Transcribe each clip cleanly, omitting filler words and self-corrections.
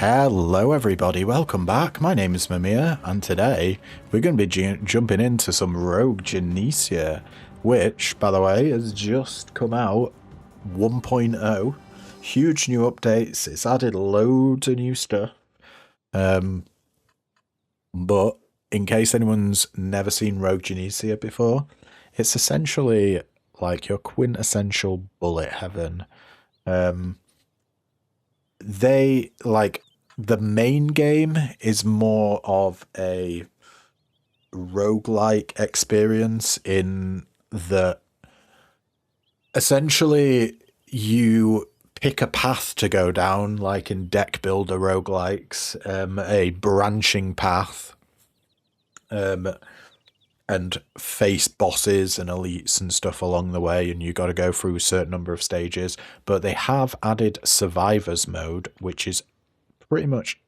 Hello everybody, welcome back. My name is Mimir, and today we're going to be jumping into some Rogue Genesia, which, by the way, has just come out 1.0. Huge new updates, it's added loads of new stuff. But in case anyone's never seen Rogue Genesia before, it's essentially like your quintessential bullet heaven. The main game is more of a roguelike experience in that essentially you pick a path to go down, like in deck builder roguelikes, a branching path, and face bosses and elites and stuff along the way, and you got to go through a certain number of stages. But they have added survivors mode, which is pretty much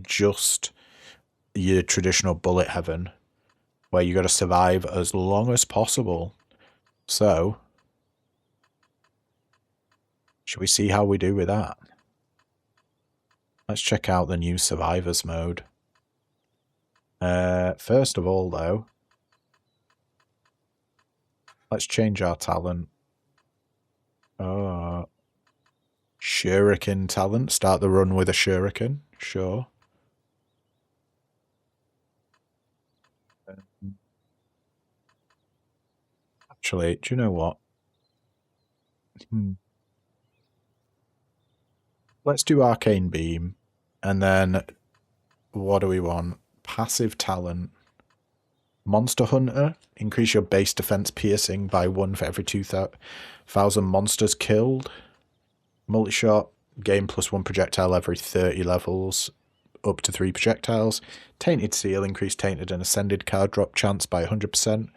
just your traditional bullet heaven, where you got to survive as long as possible. So, should we see how we do with that? Let's check out the new survivors mode. First of all, though, let's change our talent. Oh, shuriken talent. Start the run with a shuriken. Sure. Actually, do you know what? Let's do arcane beam. And then, what do we want? Passive talent. Monster Hunter. Increase your base defense piercing by 1 for every 2,000 monsters killed. Multi-shot. Gain +1 projectile every 30 levels. Up to 3 projectiles. Tainted Seal. Increase tainted and ascended card drop chance by 100%.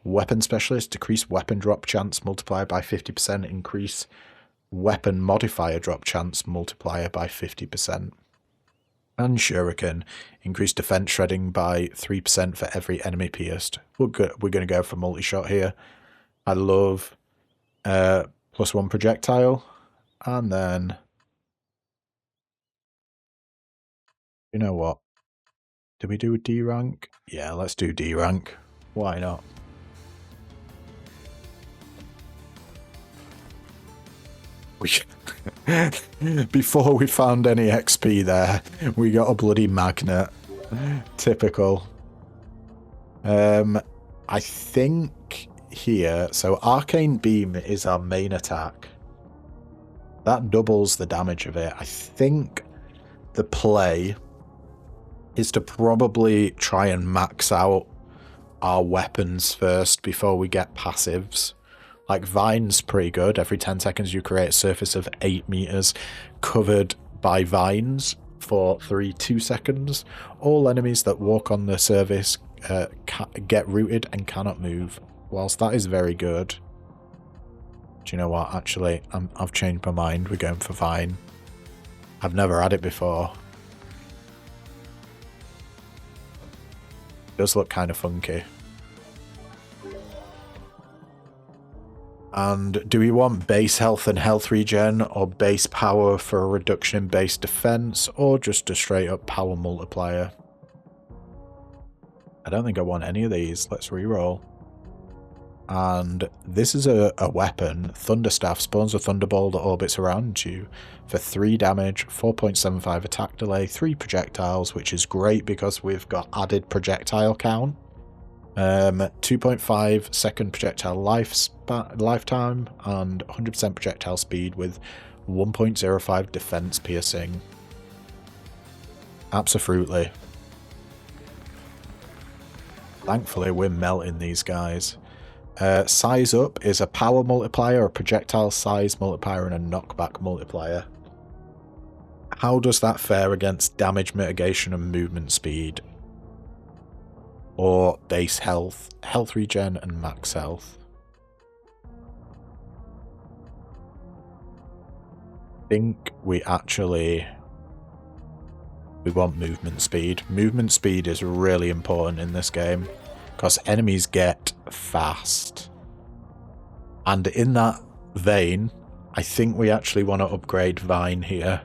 Weapon Specialist. Decrease weapon drop chance multiplier by 50%. Increase weapon modifier drop chance multiplier by 50%. And Shuriken, increase defense shredding by 3% for every enemy pierced. We're going to go for multi-shot here. I love +1 projectile. And then, you know what? Do we do a D rank? Yeah, let's do D rank. Why not? Before we found any XP there, we got a bloody magnet. Typical. I think here, so Arcane Beam is our main attack. That doubles the damage of it. I think the play is to probably try and max out our weapons first before we get passives. Like, Vine's pretty good. Every 10 seconds you create a surface of 8 meters covered by vines for 2 seconds. All enemies that walk on the surface get rooted and cannot move. Whilst that is very good. Do you know what? Actually, I've changed my mind. We're going for Vine. I've never had it before. It does look kind of funky. And do we want base health and health regen, or base power for a reduction in base defense, or just a straight up power multiplier? I don't think I want any of these. Let's reroll. And this is a weapon. Thunderstaff spawns a thunderball that orbits around you for 3 damage, 4.75 attack delay, 3 projectiles, which is great because we've got added projectile count. 2.5 second projectile lifetime and 100% projectile speed with 1.05 defense piercing. Absolutely. Thankfully, we're melting these guys. Size up is a power multiplier, a projectile size multiplier, and a knockback multiplier. How does that fare against damage mitigation and movement speed? Or base health, health regen, and max health? I think we want movement speed. Movement speed is really important in this game because enemies get fast. And in that vein, I think we actually want to upgrade Vine here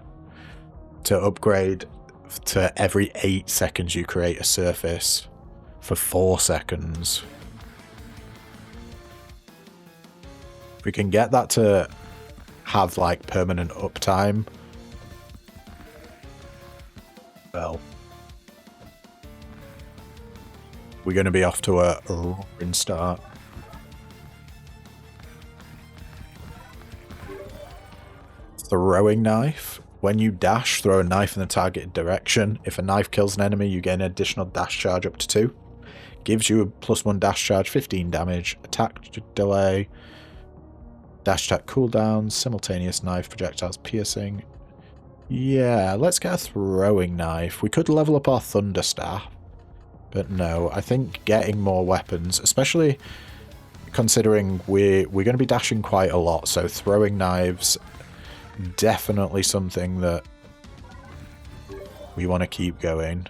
to upgrade to every 8 seconds you create a surface for 4 seconds. If we can get that to have like permanent uptime, well, we're going to be off to a roaring start. Throwing knife. When you dash, throw a knife in the targeted direction. If a knife kills an enemy, you gain an additional dash charge up to 2. Gives you a +1 dash charge, 15 damage, attack delay, dash attack cooldown, simultaneous knife, projectiles piercing. Yeah, let's get a throwing knife. We could level up our thunder staff, but no, I think getting more weapons, especially considering we're going to be dashing quite a lot, so throwing knives, definitely something that we want to keep going.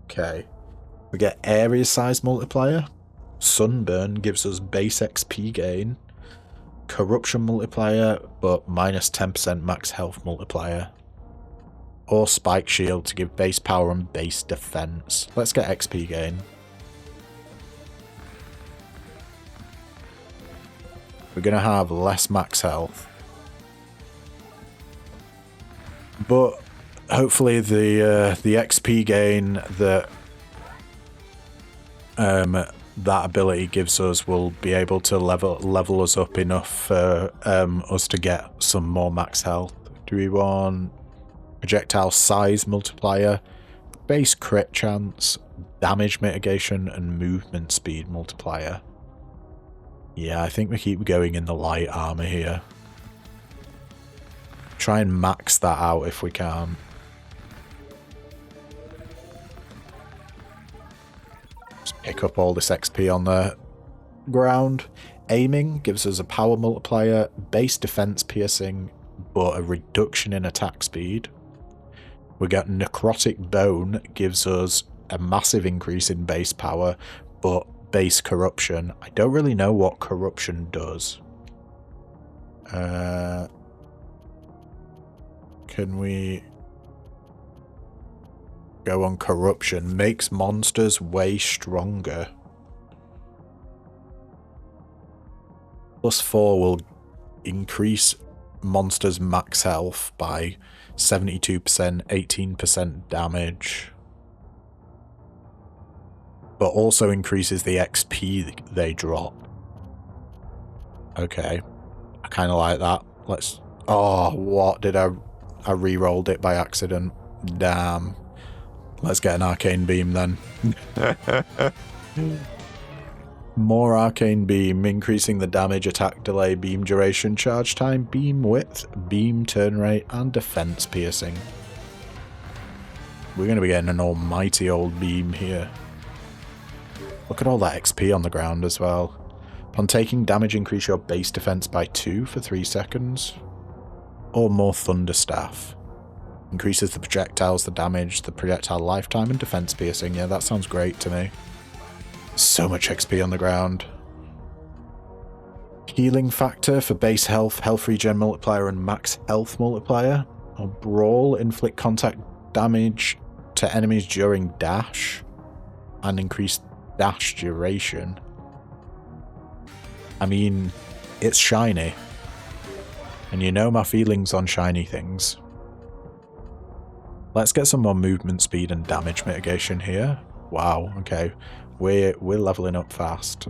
Okay. We get area size multiplier. Sunburn gives us base XP gain. Corruption multiplier, but minus 10% max health multiplier. Or spike shield to give base power and base defense. Let's get XP gain. We're going to have less max health. But hopefully the XP gain that that ability gives us will be able to level us up enough for us to get some more max health. Do we want projectile size multiplier, base crit chance, damage mitigation, and movement speed multiplier? Yeah, I think we keep going in the light armor here. Try and max that out if we can. Just pick up all this XP on the ground. Aiming gives us a power multiplier, base defense piercing, but a reduction in attack speed. We got necrotic bone, gives us a massive increase in base power, but base corruption. I don't really know what corruption does. Can we go on corruption? Makes monsters way stronger. +4 will increase monsters' max health by 72%, 18% damage. But also increases the XP they drop. Okay. I kind of like that. Let's... Oh, what did I re-rolled it by accident. Damn. Let's get an arcane beam then. More arcane beam, increasing the damage, attack delay, beam duration, charge time, beam width, beam turn rate, and defense piercing. We're going to be getting an almighty old beam here. Look at all that XP on the ground as well. Upon taking damage, increase your base defense by 2 for 3 seconds. Or more thunder staff. Increases the projectiles, the damage, the projectile lifetime, and defense piercing. Yeah, that sounds great to me. So much XP on the ground. Healing factor for base health, health regen multiplier, and max health multiplier. Or brawl, inflict contact damage to enemies during dash. And increase dash duration. I mean, it's shiny. And you know my feelings on shiny things. Let's get some more movement speed and damage mitigation here. Wow, okay. We're leveling up fast.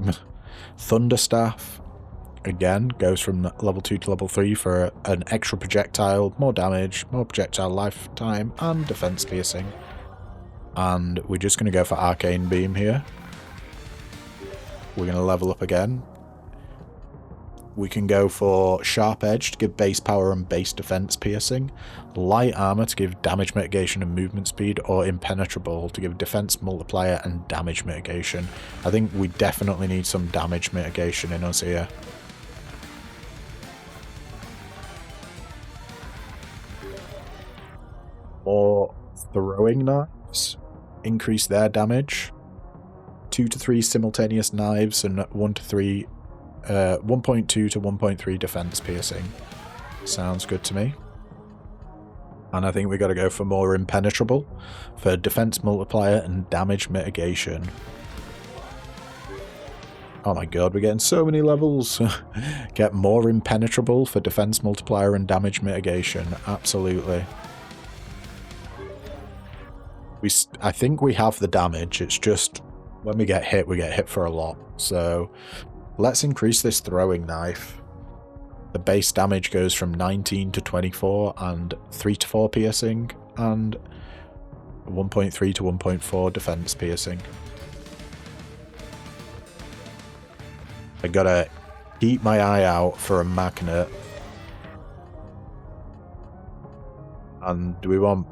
Thunder Staff, again, goes from level 2 to level 3 for an extra projectile, more damage, more projectile lifetime, and defense piercing. And we're just going to go for Arcane Beam here. We're going to level up again. We can go for Sharp Edge to give base power and base defense piercing, Light Armor to give damage mitigation and movement speed, or Impenetrable to give defense multiplier and damage mitigation. I think we definitely need some damage mitigation in us here. Or throwing knives, increase their damage. 2 to 3 simultaneous knives and 1 to 3 1.2 to 1.3 defense piercing. Sounds good to me. And I think we got to go for more impenetrable for defense multiplier and damage mitigation. Oh my god, we're getting so many levels. Get more impenetrable for defense multiplier and damage mitigation. Absolutely. I think we have the damage. It's just when we get hit for a lot. So let's increase this throwing knife. The base damage goes from 19 to 24 and 3 to 4 piercing and 1.3 to 1.4 defense piercing. I gotta keep my eye out for a magnet. And do we want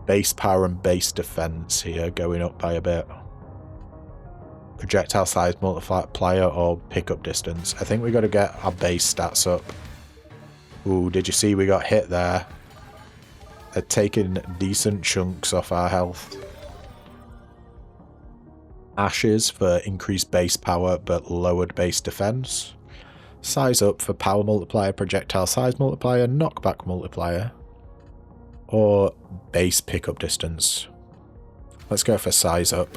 base power and base defense here going up by a bit? Projectile size multiplier or pickup distance? I think we gotta get our base stats up. Ooh, did you see we got hit there? They're taking decent chunks off our health. Ashes for increased base power but lowered base defense. Size up for power multiplier, projectile size multiplier, knockback multiplier. Or base pickup distance. Let's go for size up.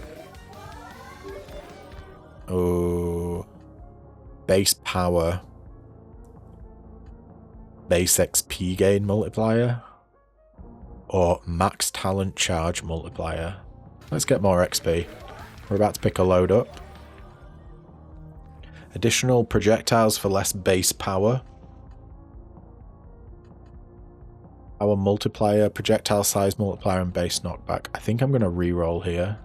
Oh, base power. Base XP gain multiplier. Or max talent charge multiplier. Let's get more XP. We're about to pick a load up. Additional projectiles for less base power. Power multiplier, projectile size multiplier, and base knockback. I think I'm going to re-roll here.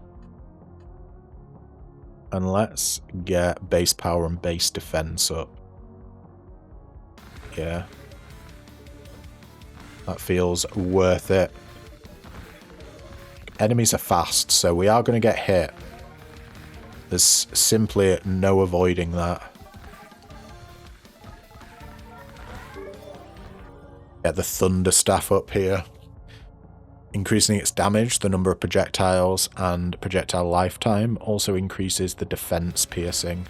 And let's get base power and base defense up. Yeah. That feels worth it. Enemies are fast, so we are going to get hit. There's simply no avoiding that. Get the thunder staff up here. Increasing its damage, the number of projectiles, and projectile lifetime also increases the defense piercing.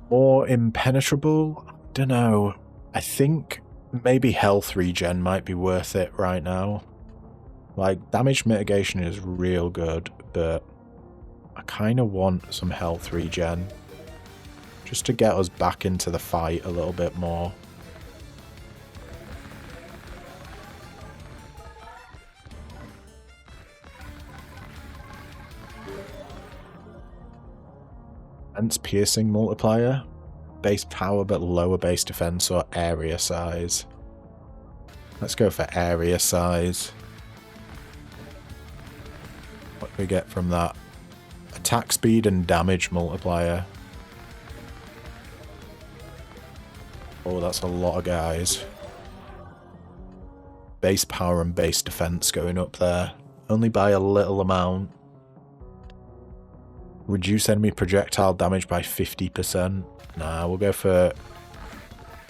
More impenetrable? Dunno. I think maybe health regen might be worth it right now. Like, damage mitigation is real good, but I kind of want some health regen. Just to get us back into the fight a little bit more. Defense piercing multiplier. Base power but lower base defense or area size. Let's go for area size. What do we get from that? Attack speed and damage multiplier. Oh, that's a lot of guys. Base power and base defense going up there. Only by a little amount. Reduce enemy projectile damage by 50%. Nah, we'll go for...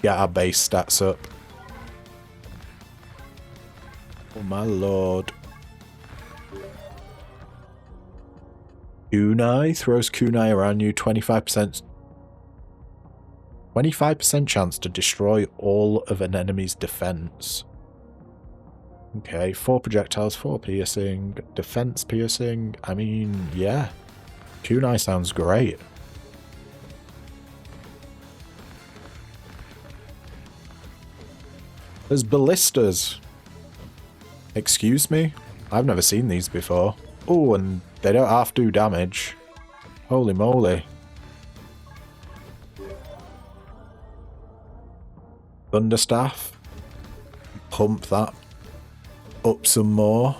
get our base stats up. Oh my lord. Kunai throws kunai around you. 25% chance to destroy all of an enemy's defense. Okay, 4 projectiles, 4 piercing, defense piercing. I mean, yeah. Kunai sounds great. There's ballistas. Excuse me? I've never seen these before. Oh, and they don't half do damage. Holy moly. Thunderstaff. Pump that up some more.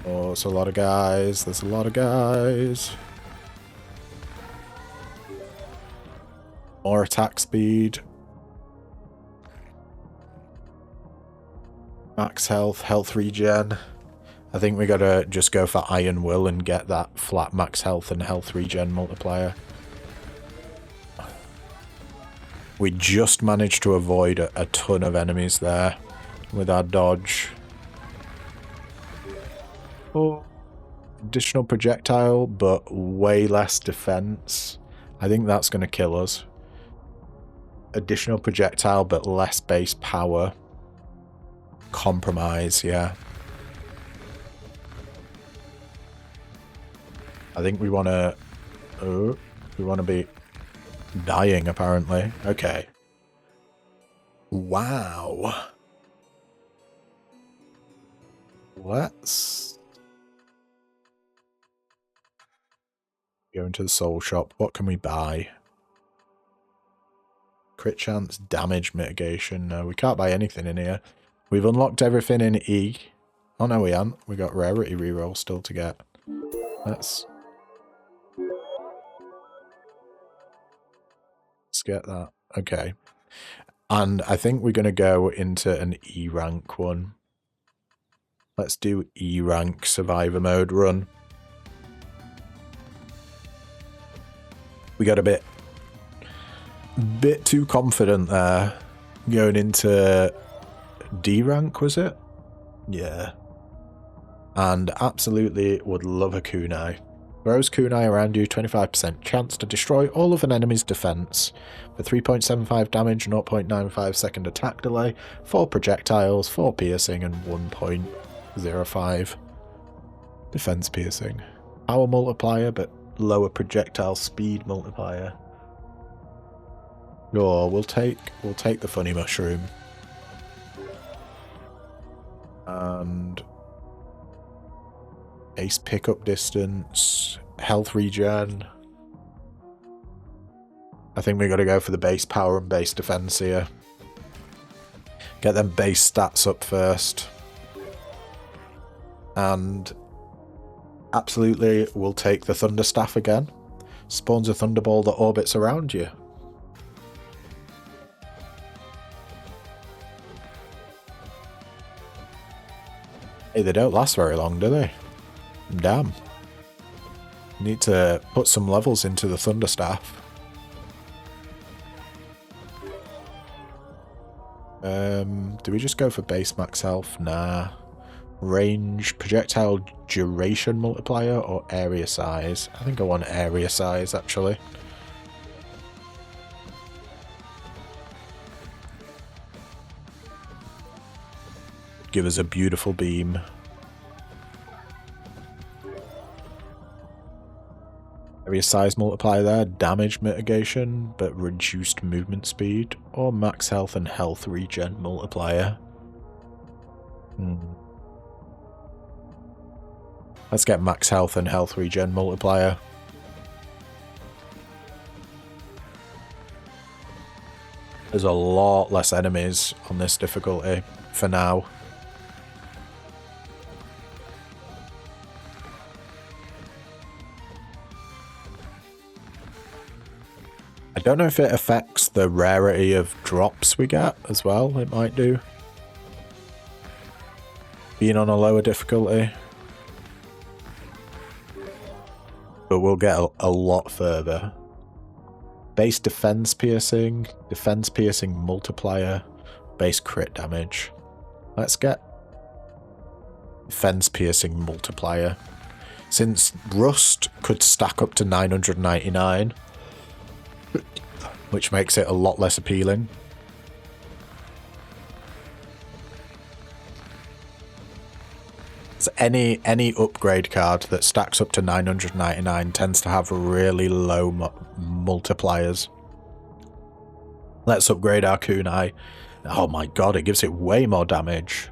Oh, it's a lot of guys. There's a lot of guys. More attack speed. Max health, health regen. I think we gotta just go for Iron Will and get that flat max health and health regen multiplier. We just managed to avoid a ton of enemies there with our dodge. Oh, Additional projectile, but way less defense. I think that's going to kill us. Additional projectile, but less base power. Compromise, yeah. I think we want to... Oh, we want to be dying, apparently. Okay. Wow. Let's go into the soul shop. What can we buy? Crit chance, damage mitigation. No, we can't buy anything in here. We've unlocked everything in E. Oh, no, we haven't. We got rarity reroll still to get. Let's get that. Okay. And I think we're going to go into an E rank one. Let's do E rank survivor mode run. We got a bit too confident there. Going into D rank, was it? Yeah. And absolutely would love a kunai. Throws kunai around you, 25% chance to destroy all of an enemy's defense. For 3.75 damage, 0.95 second attack delay, 4 projectiles, 4 piercing, and 1.05 defense piercing. Power multiplier, but lower projectile speed multiplier. Sure, we'll take the funny mushroom. And ace pickup distance, health regen. I think we got to go for the base power and base defense here. Get them base stats up first. And absolutely, we'll take the Thunder Staff again. Spawns a Thunderball that orbits around you. Hey, they don't last very long, do they? Damn. Need to put some levels into the Thunder Staff. Do we just go for base max health? Nah. Range, projectile duration multiplier, or area size? I think I want area size, actually. Give us a beautiful beam. Area size multiplier there, damage mitigation, but reduced movement speed, or max health and health regen multiplier. Let's get max health and health regen multiplier. There's a lot less enemies on this difficulty for now. I don't know if it affects the rarity of drops we get as well. It might do. Being on a lower difficulty. But we'll get a lot further. Base defense piercing multiplier, base crit damage. Let's get defense piercing multiplier. Since Rust could stack up to 999, which makes it a lot less appealing. So any upgrade card that stacks up to 999 tends to have really low multipliers. Let's upgrade our kunai. Oh my god, it gives it way more damage.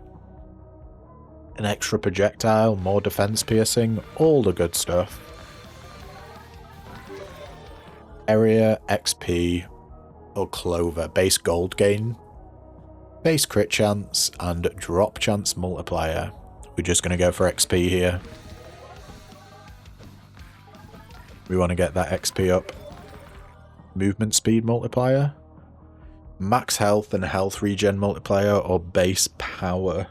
An extra projectile, more defense piercing, all the good stuff. Area, XP, or Clover. Base gold gain, base crit chance, and drop chance multiplier. We're just going to go for XP here. We want to get that XP up. Movement speed multiplier. Max health and health regen multiplier, or base power.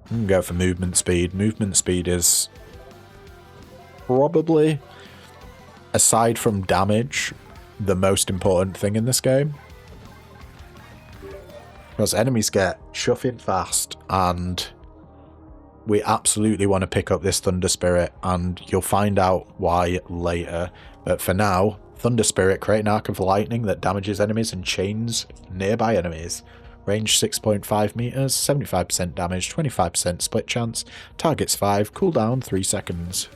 We can go for movement speed. Movement speed is probably, aside from damage, the most important thing in this game. Because enemies get chuffing fast, and we absolutely want to pick up this Thunder Spirit, and you'll find out why later. But for now, Thunder Spirit, create an arc of lightning that damages enemies and chains nearby enemies. Range 6.5 meters, 75% damage, 25% split chance, targets 5, cooldown 3 seconds.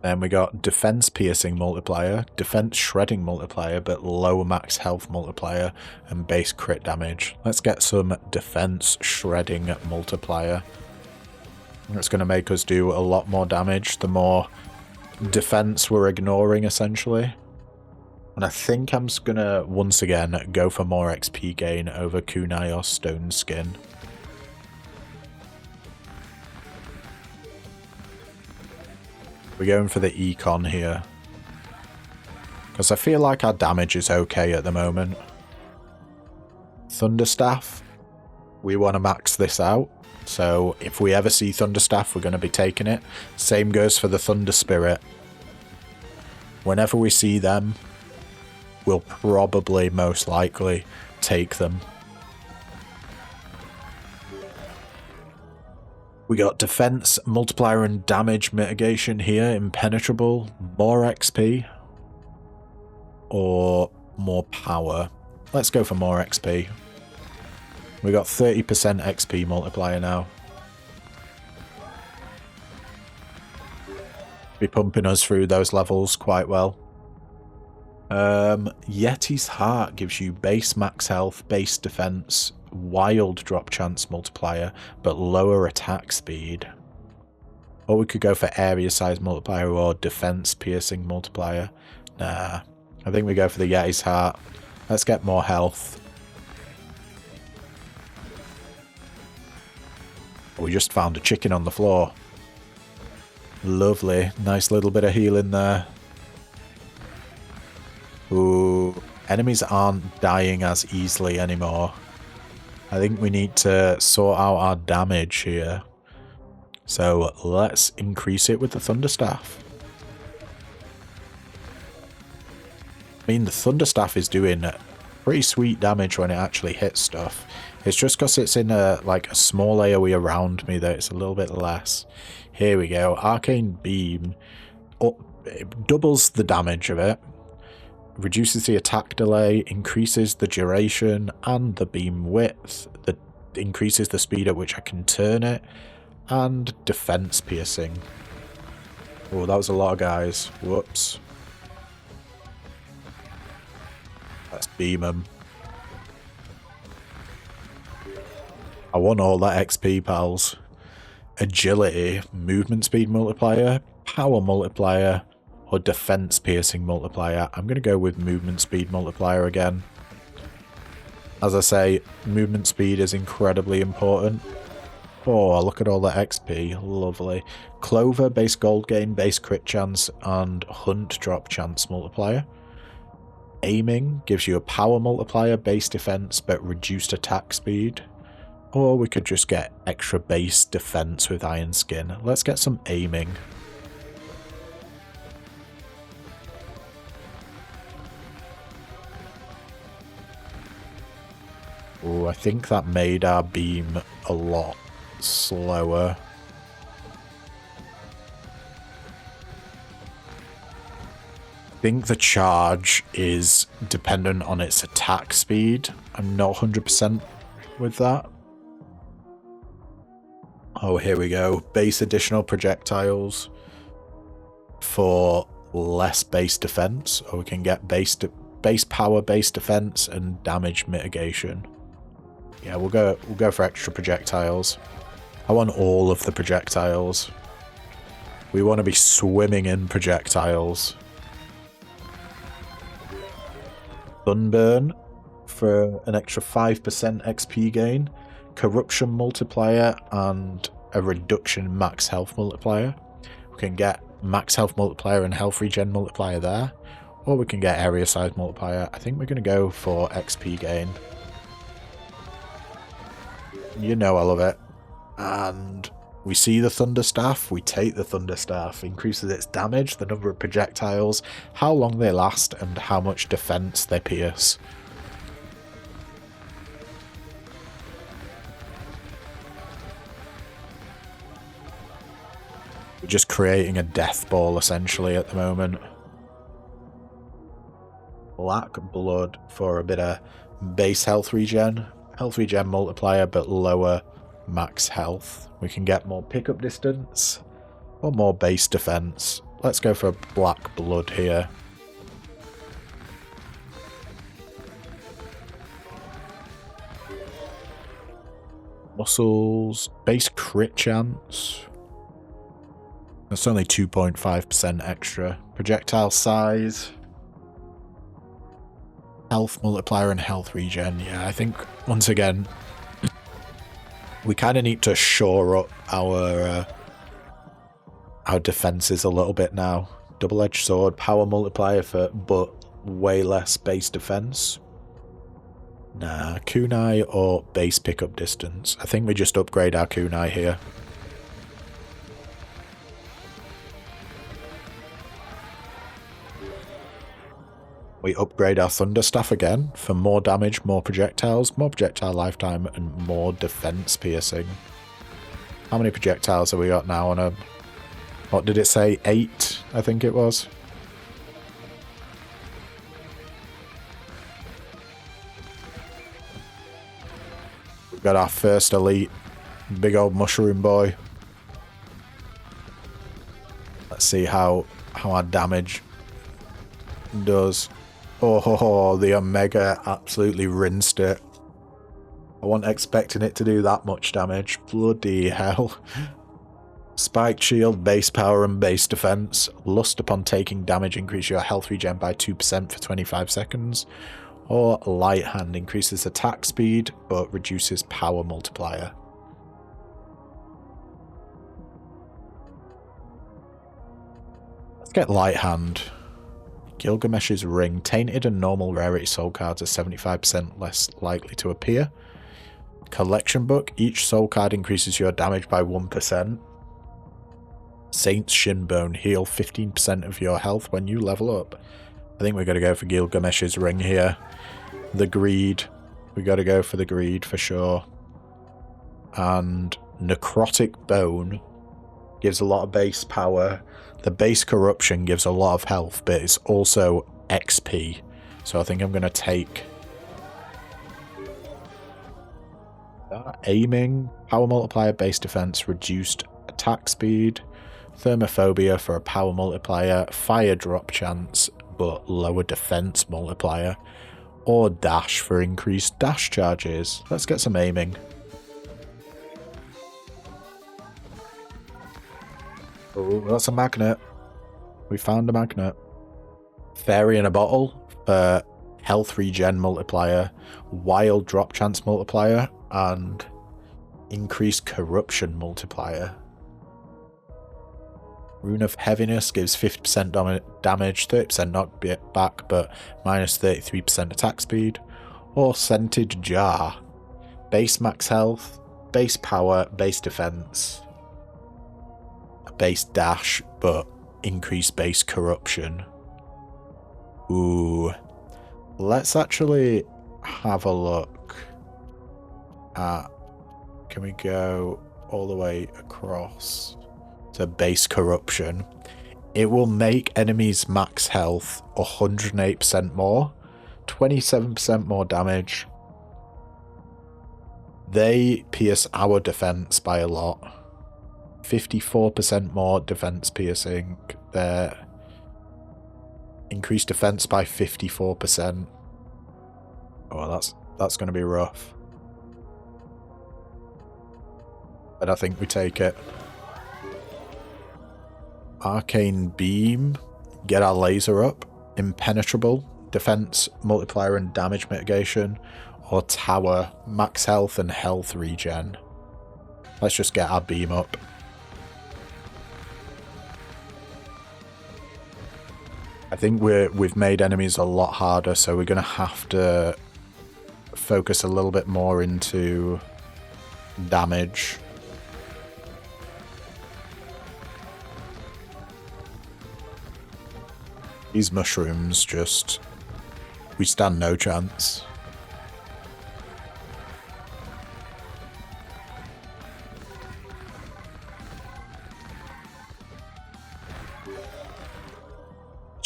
Then we got defense piercing multiplier, defense shredding multiplier, but low max health multiplier, and base crit damage. Let's get some defense shredding multiplier. That's going to make us do a lot more damage the more defense we're ignoring, essentially. And I think I'm just going to, once again, go for more XP gain over Kunai or Stone Skin. We're going for the econ here, because I feel like our damage is okay at the moment. Thunderstaff, we want to max this out, so if we ever see Thunderstaff, we're going to be taking it. Same goes for the Thunder Spirit. Whenever we see them, we'll probably most likely take them. We got defense, multiplier, and damage mitigation here. Impenetrable, more XP, or more power. Let's go for more XP. We got 30% XP multiplier now. Be pumping us through those levels quite well. Yeti's Heart gives you base max health, base defense, wild drop chance multiplier, but lower attack speed. Or we could go for area size multiplier or defense piercing multiplier. Nah, I think we go for the Yeti's Heart. Let's get more health. We just found a chicken on the floor. Lovely. Nice little bit of healing there. Ooh, enemies aren't dying as easily anymore. I think we need to sort out our damage here. So let's increase it with the Thunderstaff. I mean, the Thunderstaff is doing pretty sweet damage when it actually hits stuff. It's just because it's in a small AoE around me that it's a little bit less. Here we go. Arcane Beam. It doubles the damage of it. Reduces the attack delay, increases the duration and the beam width, that increases the speed at which I can turn it, and defense piercing. Oh, that was a lot of guys. Whoops. Let's beam them. I want all that XP, pals. Agility, movement speed multiplier, power multiplier, or defense piercing multiplier. I'm going to go with movement speed multiplier again. As I say, movement speed is incredibly important. Oh, look at all that XP. Lovely. Clover, base gold gain, base crit chance, and hunt drop chance multiplier. Aiming gives you a power multiplier, base defense, but reduced attack speed. Or we could just get extra base defense with Iron Skin. Let's get some aiming. Oh, I think that made our beam a lot slower. I think the charge is dependent on its attack speed. I'm not 100% with that. Oh, here we go. Base additional projectiles for less base defense. Or we can get base power, base defense, and damage mitigation. Yeah, we'll go for extra projectiles. I want all of the projectiles. We want to be swimming in projectiles. Sunburn for an extra 5% XP gain. Corruption multiplier and a reduction in max health multiplier. We can get max health multiplier and health regen multiplier there. Or we can get area size multiplier. I think we're going to go for XP gain. You know I love it. And we see the Thunderstaff, we take the Thunderstaff. Increases its damage, the number of projectiles, how long they last, and how much defense they pierce. We're just creating a death ball, essentially, at the moment. Black blood for a bit of base health regen. Health regen multiplier, but lower max health. We can get more pickup distance or more base defense. Let's go for black blood here. Muscles, base crit chance. That's only 2.5% extra. Projectile size. Health multiplier and health regen. Yeah, I think, once again, we kind of need to shore up our defenses a little bit now. Double-edged sword, power multiplier but way less base defense. Nah, kunai or base pickup distance. I think we just upgrade our kunai here. We upgrade our thunder staff again for more damage, more projectiles, more projectile lifetime, and more defense piercing. How many projectiles have we got now on a... What did it say? 8, I think it was. We've got our first elite, big old mushroom boy. Let's see how our damage does. Oh, the Omega absolutely rinsed it. I wasn't expecting it to do that much damage. Bloody hell. Spiked shield, base power and base defense. Lust upon taking damage, increase your health regen by 2% for 25 seconds. Or light hand, increases attack speed but reduces power multiplier. Let's get light hand. Gilgamesh's Ring. Tainted and normal rarity soul cards are 75% less likely to appear. Collection book. Each soul card increases your damage by 1%. Saint's Shinbone. Heal 15% of your health when you level up. I think we're going to go for Gilgamesh's Ring here. The Greed. We got to go for the Greed for sure. And Necrotic Bone gives a lot of base power. The base corruption gives a lot of health, but it's also XP. So I think I'm going to take that. Aiming, power multiplier, base defense, reduced attack speed, thermophobia for a power multiplier, fire drop chance, but lower defense multiplier, or dash for increased dash charges. Let's get some aiming. Oh, that's a magnet. We found a magnet. Fairy in a bottle for health regen multiplier, wild drop chance multiplier, and increased corruption multiplier. Rune of Heaviness gives 50% damage, 30% knockback, but minus 33% attack speed. Or Scented Jar. Base max health, base power, base defense, base dash, but increased base corruption. Ooh. Let's actually have a look at... Can we go all the way across to base corruption? It will make enemies max health 108% more, 27% more damage. They pierce our defense by a lot. 54% more defense piercing. Their increased defense by 54%. Oh, that's going to be rough. But I think we take it. Arcane Beam. Get our laser up. Impenetrable. Defense multiplier and damage mitigation. Or Tower. Max health and health regen. Let's just get our beam up. I think we've made enemies a lot harder, so we're going to have to focus a little bit more into damage. These mushrooms just... we stand no chance.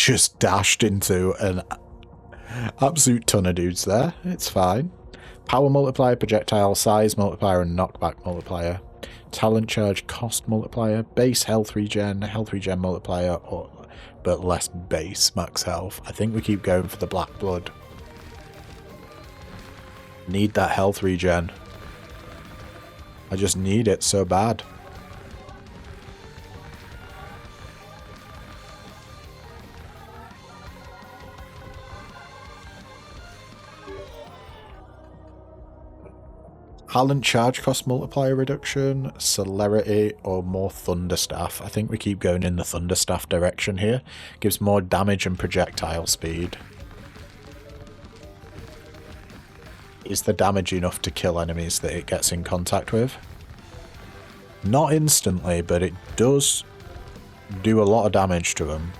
just dashed into an absolute ton of dudes there. It's fine. Power multiplier, projectile size multiplier, and knockback multiplier. Talent charge cost multiplier, base health regen multiplier, but less base max health. I think we keep going for the black blood. Need that health regen. I just need it so bad. Talent charge cost multiplier reduction, celerity, or more thunderstaff. I think we keep going in the thunderstaff direction here. Gives more damage and projectile speed. Is the damage enough to kill enemies that it gets in contact with? Not instantly, but it does do a lot of damage to them.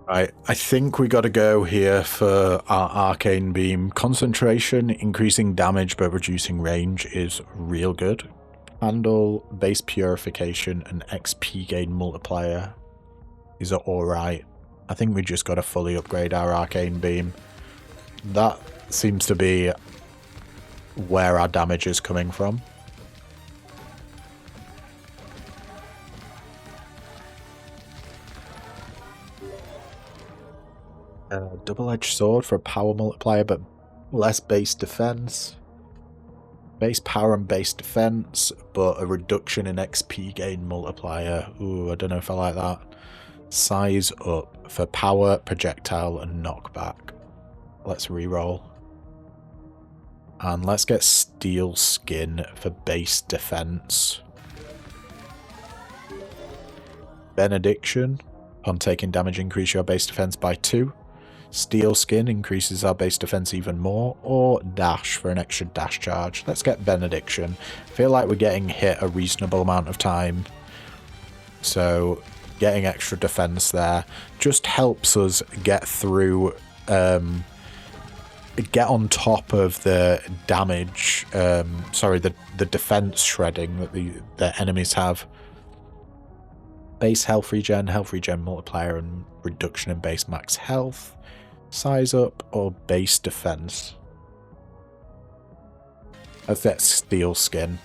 Right, I think we got to go here for our arcane beam. Concentration, increasing damage but reducing range is real good. Handle, base purification, and XP gain multiplier is alright. I think we just got to fully upgrade our arcane beam. That seems to be where our damage is coming from. Double-edged sword for a power multiplier, but less base defense. Base power and base defense, but a reduction in XP gain multiplier. Ooh, I don't know if I like that. Size up for power, projectile, and knockback. Let's reroll. And let's get steel skin for base defense. Benediction. Upon taking damage, increase your base defense by 2. Steel skin increases our base defense even more, or dash for an extra dash charge. Let's get benediction. Feel like we're getting hit a reasonable amount of time, so getting extra defense there just helps us get through, get on top of the damage, sorry, the defense shredding that the enemies have. Base health regen multiplier, and reduction in base max health. Size up or base defense. Let's get steel skin.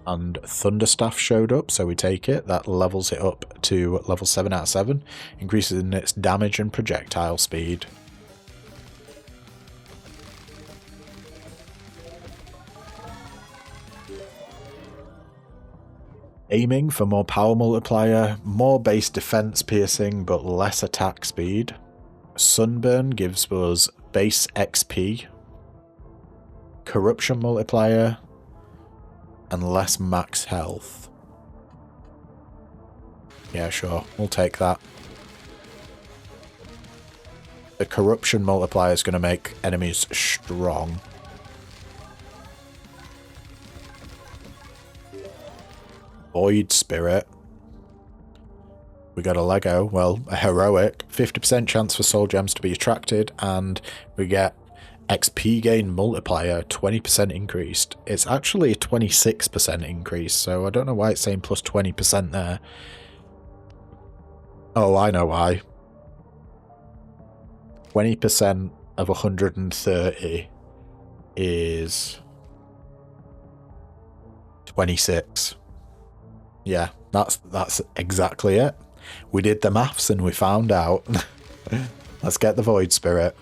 And thunderstaff showed up, so we take it. That levels it up to level 7 out of 7. Increases in its damage and projectile speed. Aiming for more power multiplier, more base defense piercing, but less attack speed. Sunburn gives us base XP, corruption multiplier, and less max health. Yeah, sure, we'll take that. The corruption multiplier is going to make enemies strong. Void Spirit. We got a Lego, well, a heroic. 50% chance for soul gems to be attracted, and we get XP gain multiplier, 20% increased. It's actually a 26% increase, so I don't know why it's saying plus 20% there. Oh, I know why. 20% of 130 is 26. Yeah, that's exactly it. We did the maths and we found out. Let's get the Void Spirit.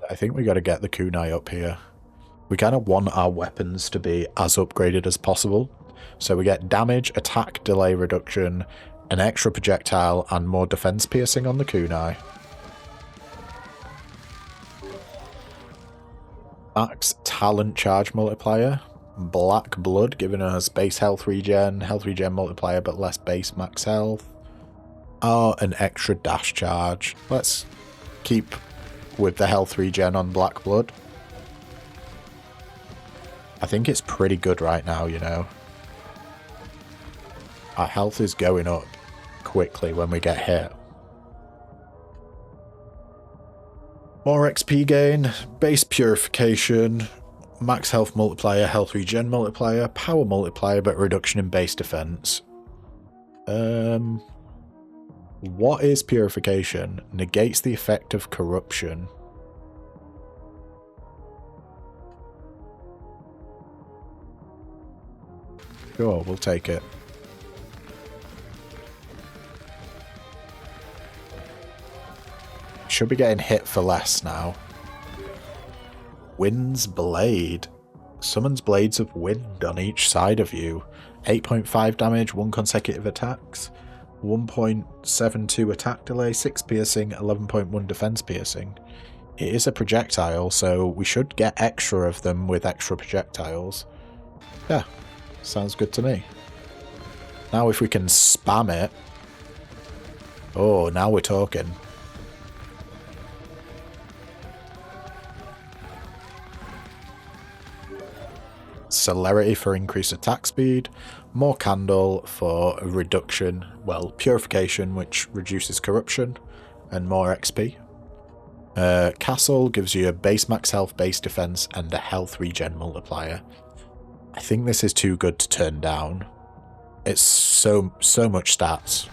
I think we got to get the kunai up here. We kind of want our weapons to be as upgraded as possible. So we get damage, attack, delay reduction, an extra projectile, and more defense piercing on the kunai. Max talent charge multiplier. Black blood giving us base health regen multiplier, but less base max health. Oh, an extra dash charge. Let's keep with the health regen on black blood. I think it's pretty good right now, you know. Our health is going up quickly when we get hit. More XP gain, base purification, max health multiplier, health regen multiplier, power multiplier, but reduction in base defense. What is purification? Negates the effect of corruption. Sure, we'll take it. Should be getting hit for less now. Wind's Blade. Summons blades of wind on each side of you. 8.5 damage, 1 consecutive attacks. 1.72 attack delay, 6 piercing, 11.1 defense piercing. It is a projectile, so we should get extra of them with extra projectiles. Yeah, sounds good to me. Now if we can spam it... Oh, now we're talking. Celerity for increased attack speed, more candle for reduction, well, purification, which reduces corruption, and more XP. Castle gives you a base max health, base defense, and a health regen multiplier. I think this is too good to turn down. It's so much stats.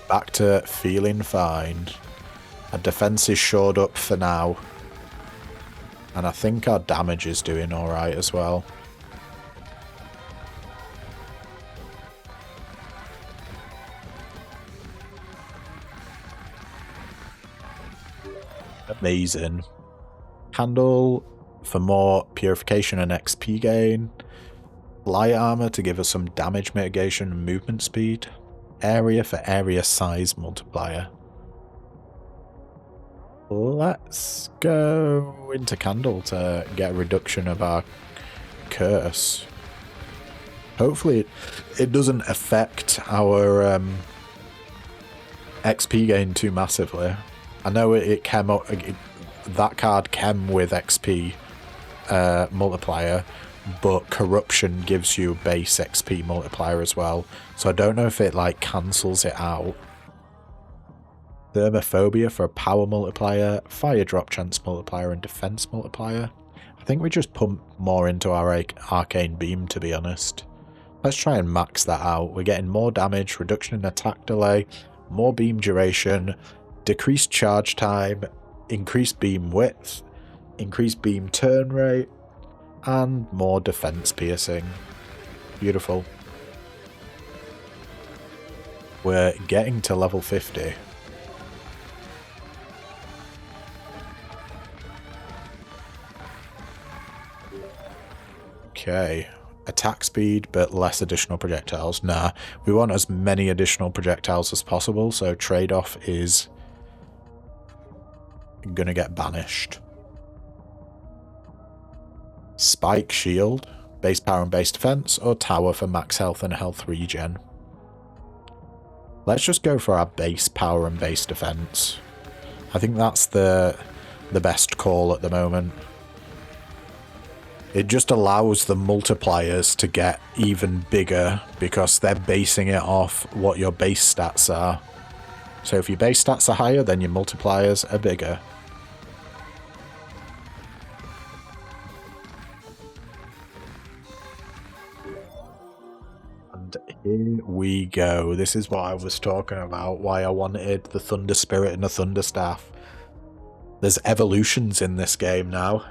Back to feeling fine. Our defense is shored up for now. And I think our damage is doing alright as well. Amazing. Candle for more purification and XP gain. Light armor to give us some damage mitigation and movement speed. Area for area size multiplier. Let's go into Candle to get a reduction of our curse. Hopefully it doesn't affect our XP gain too massively. I know it came up, that card came with XP multiplier, but corruption gives you base XP multiplier as well. So I don't know if it like cancels it out. Thermophobia for a power multiplier, fire drop chance multiplier, and defense multiplier. I think we just pump more into our arcane beam, to be honest. Let's try and max that out. We're getting more damage, reduction in attack delay, more beam duration, decreased charge time, increased beam width, increased beam turn rate, and more defense piercing. Beautiful. We're getting to level 50. Okay. Attack speed, but less additional projectiles. Nah, we want as many additional projectiles as possible, so trade-off is gonna get banished. Spike shield, base power and base defense, or tower for max health and health regen. Let's just go for our base power and base defense. I think that's the best call at the moment. It just allows the multipliers to get even bigger because they're basing it off what your base stats are. So if your base stats are higher, then your multipliers are bigger. And here we go. This is what I was talking about, why I wanted the Thunder Spirit and the Thunder Staff. There's evolutions in this game now.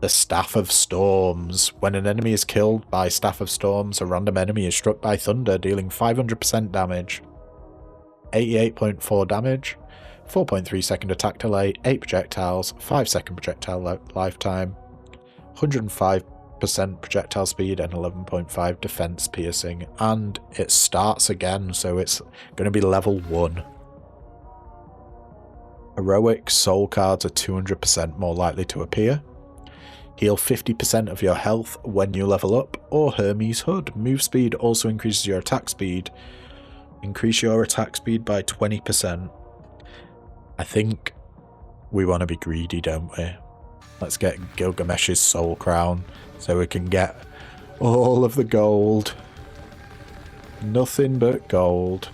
The Staff of Storms. When an enemy is killed by Staff of Storms, a random enemy is struck by thunder, dealing 500% damage. 88.4 damage, 4.3 second attack delay, 8 projectiles, 5 second projectile lifetime, 105% projectile speed, and 11.5 defense piercing. And it starts again, so it's going to be level 1. Heroic soul cards are 200% more likely to appear. Heal 50% of your health when you level up, or Hermes Hood. Move speed also increases your attack speed Increase your attack speed by 20%. I think we want to be greedy, don't we? Let's get Gilgamesh's Soul Crown so we can get all of the gold. Nothing but gold.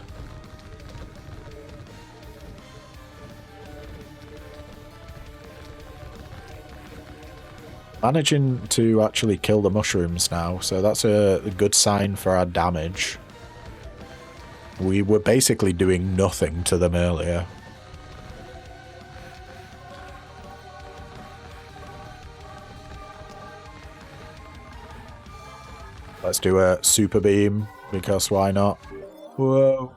Managing to actually kill the mushrooms now, so that's a good sign for our damage. We were basically doing nothing to them earlier. Let's do a super beam, because why not? Whoa.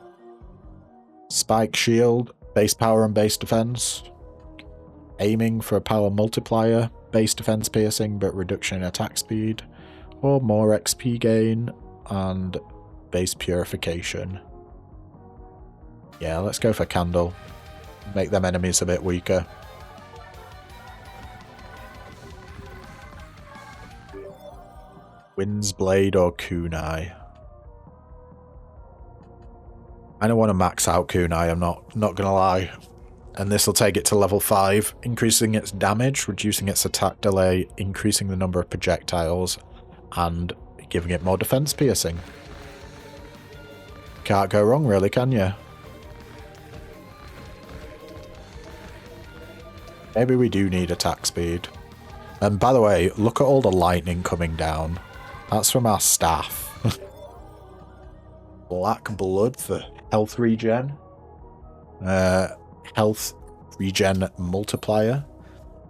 Spike shield, base power and base defense. Aiming for a power multiplier, base defense piercing but reduction in attack speed. Or more XP gain and base purification. Yeah, let's go for candle. Make them enemies a bit weaker. Wind's Blade or Kunai. I don't want to max out Kunai, I'm not gonna lie. And this will take it to level 5, increasing its damage, reducing its attack delay, increasing the number of projectiles, and giving it more defense piercing. Can't go wrong really, can you? Maybe we do need attack speed. And by the way, look at all the lightning coming down. That's from our staff. Black blood for health regen. Health regen multiplier.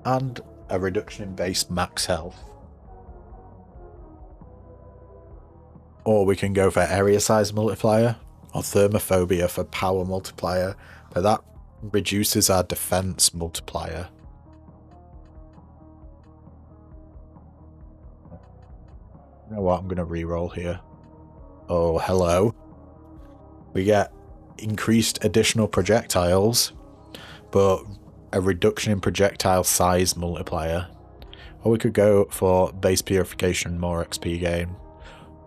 And a reduction in base max health. Or we can go for area size multiplier. Or thermophobia for power multiplier. But that reduces our defense multiplier. You know what, I'm going to re-roll here. Oh, hello. We get increased additional projectiles, but a reduction in projectile size multiplier. Or we could go for base purification, more XP gain.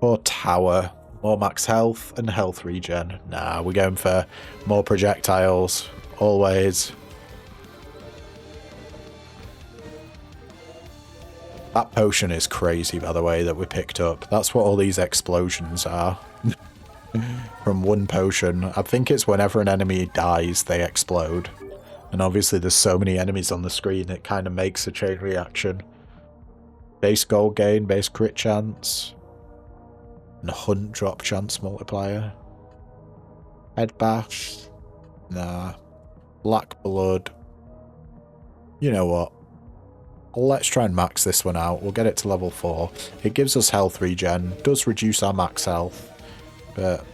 Or tower, more max health and health regen. Nah, we're going for more projectiles, always. That potion is crazy, by the way, that we picked up. That's what all these explosions are. From one potion. I think it's whenever an enemy dies, they explode. And obviously there's so many enemies on the screen, it kind of makes a chain reaction. Base gold gain, base crit chance. And hunt drop chance multiplier. Head bash. Nah. Black blood. You know what? Let's try and max this one out. We'll get it to level 4. It gives us health regen. Does reduce our max health. But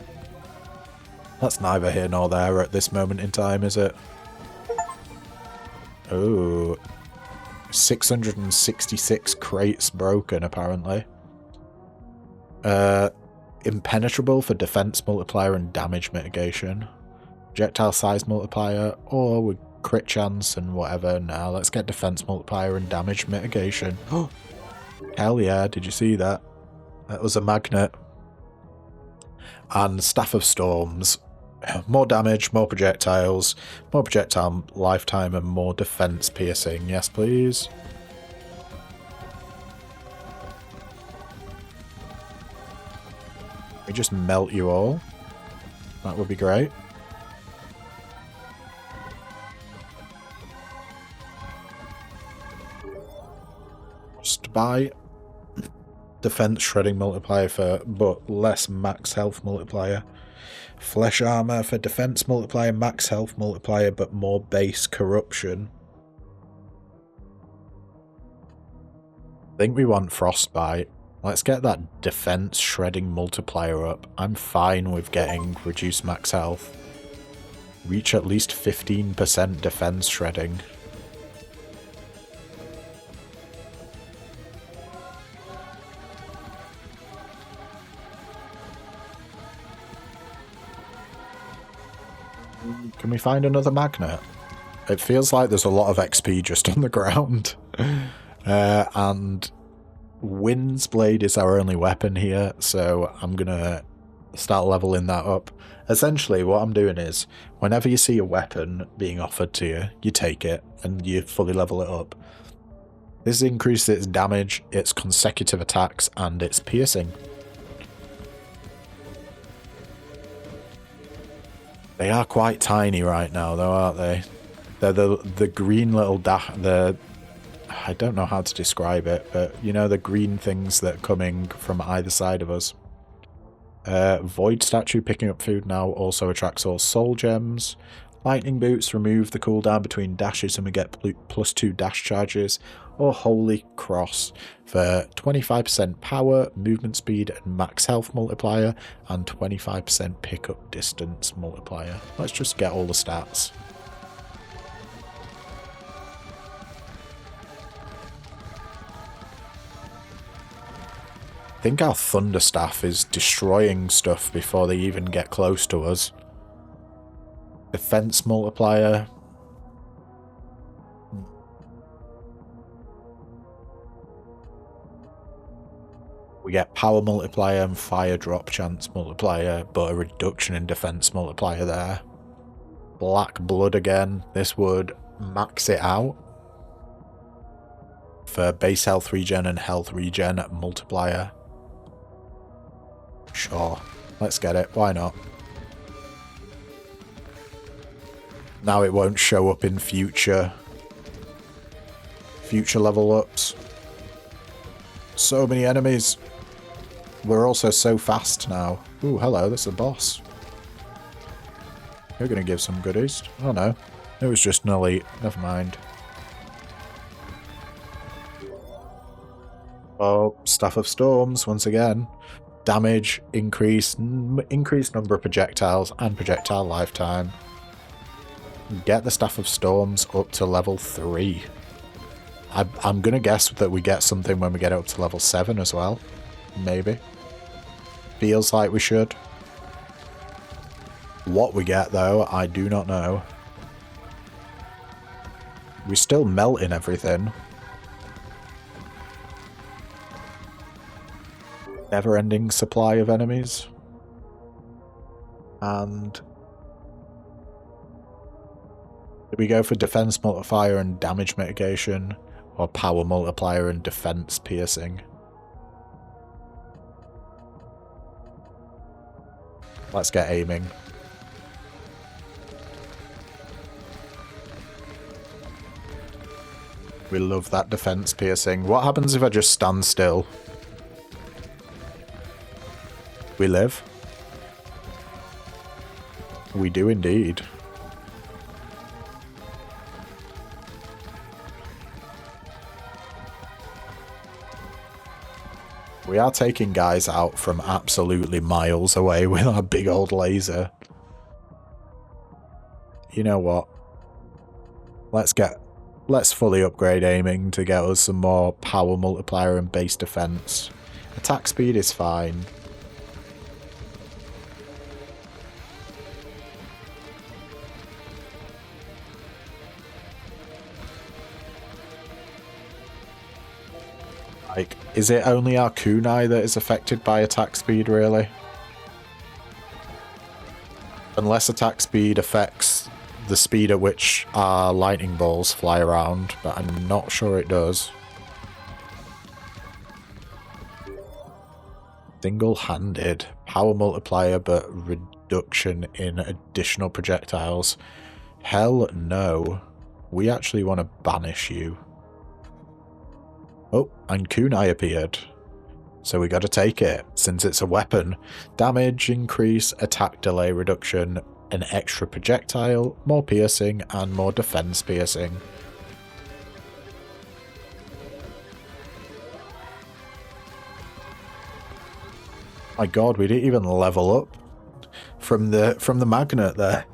that's neither here nor there at this moment in time, is it? Oh. 666 crates broken, apparently. Impenetrable for defense multiplier and damage mitigation. Projectile size multiplier. Or we crit chance and whatever. Now let's get defense multiplier and damage mitigation. Oh, hell yeah, did you see that? That was a magnet. And Staff of Storms. More damage, more projectiles, more projectile lifetime and more defense piercing. Yes, please. We just melt you all. That would be great. Buy defense shredding multiplier for but less max health multiplier. Flesh armor for defense multiplier, max health multiplier, but more base corruption. I think we want frostbite. Let's get that defense shredding multiplier up. I'm fine with getting reduced max health. Reach at least 15% defense shredding. Can we find another magnet? It feels like there's a lot of XP just on the ground. And Wind's Blade is our only weapon here, so I'm gonna start leveling that up. Essentially, what I'm doing is, whenever you see a weapon being offered to you, you take it and you fully level it up. This increases its damage, its consecutive attacks, and its piercing. They are quite tiny right now, though, aren't they? They're the green little I don't know how to describe it, but you know, the green things that are coming from either side of us. Void statue picking up food now also attracts all soul gems. Lightning boots remove the cooldown between dashes and we get +2 dash charges. Or holy cross for 25% power, movement speed and max health multiplier and 25% pickup distance multiplier. Let's just get all the stats. I think our Thunder Staff is destroying stuff before they even get close to us. Defense multiplier. We get power multiplier and fire drop chance multiplier, but a reduction in defense multiplier there. Black blood again. This would max it out for base health regen and health regen multiplier. Sure, let's get it. Why not? Now it won't show up in future level ups. So many enemies. We're also so fast now. Ooh, hello, this is a boss. You're gonna give some goodies. Oh no, it was just an elite. Never mind. Oh, Staff of Storms once again. Damage, increased number of projectiles and projectile lifetime. Get the Staff of Storms up to level 3. I'm gonna guess that we get something when we get up to level 7 as well. Maybe. Feels like we should. What we get though, I do not know. We're still melting everything. Never-ending supply of enemies. And did we go for defense multiplier and damage mitigation, or power multiplier and defense piercing? Let's get aiming. We love that defense piercing. What happens if I just stand still? We live. We do indeed. We are taking guys out from absolutely miles away with our big old laser. You know what? Let's fully upgrade aiming to get us some more power multiplier and base defense. Attack speed is fine. Like, is it only our kunai that is affected by attack speed, really? Unless attack speed affects the speed at which our lightning bolts fly around, but I'm not sure it does. Single-handed. Power multiplier, but reduction in additional projectiles. Hell no. We actually want to banish you. Oh, and kunai appeared. So we gotta take it, since it's a weapon. Damage increase, attack delay reduction, an extra projectile, more piercing, and more defense piercing. My god, we didn't even level up from the magnet there.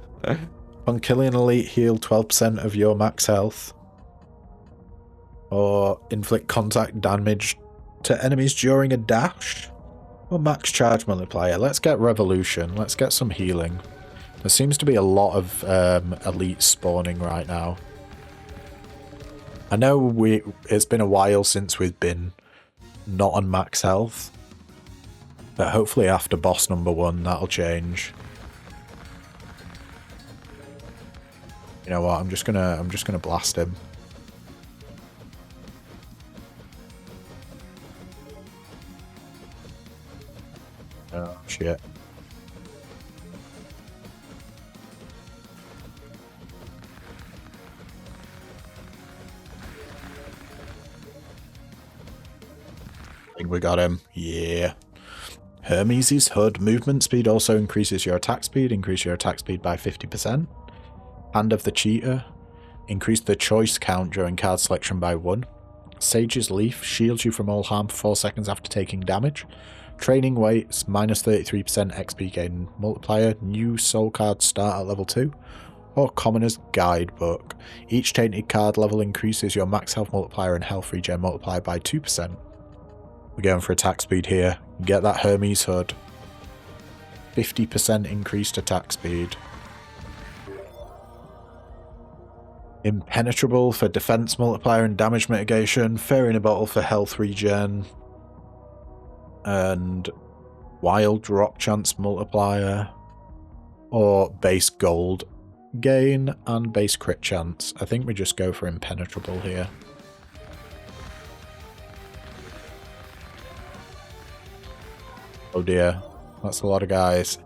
On killing an elite, heal 12% of your max health. Or inflict contact damage to enemies during a dash. Or max charge multiplier. Let's get revolution. Let's get some healing. There seems to be a lot of elites spawning right now. I know it's been a while since we've been not on max health. But hopefully after boss number 1, that'll change. You know what? I'm just gonna blast him. Oh shit. I think we got him. Yeah. Hermes' Hood. Movement speed also increases your attack speed. Increase your attack speed by 50%. Hand of the Cheater. Increase the choice count during card selection by 1. Sage's Leaf. Shields you from all harm for 4 seconds after taking damage. Training Weights. Minus 33% XP gain multiplier. New soul cards start at level 2. Or Commoner's Guidebook. Each tainted card level increases your max health multiplier and health regen multiplier by 2%. We're going for attack speed here. Get that Hermes Hood. 50% increased attack speed. Impenetrable for defense multiplier and damage mitigation. Fair in a Bottle for health regen. And wild drop chance multiplier. Or base gold gain and base crit chance. I think we just go for impenetrable here. Oh dear, that's a lot of guys.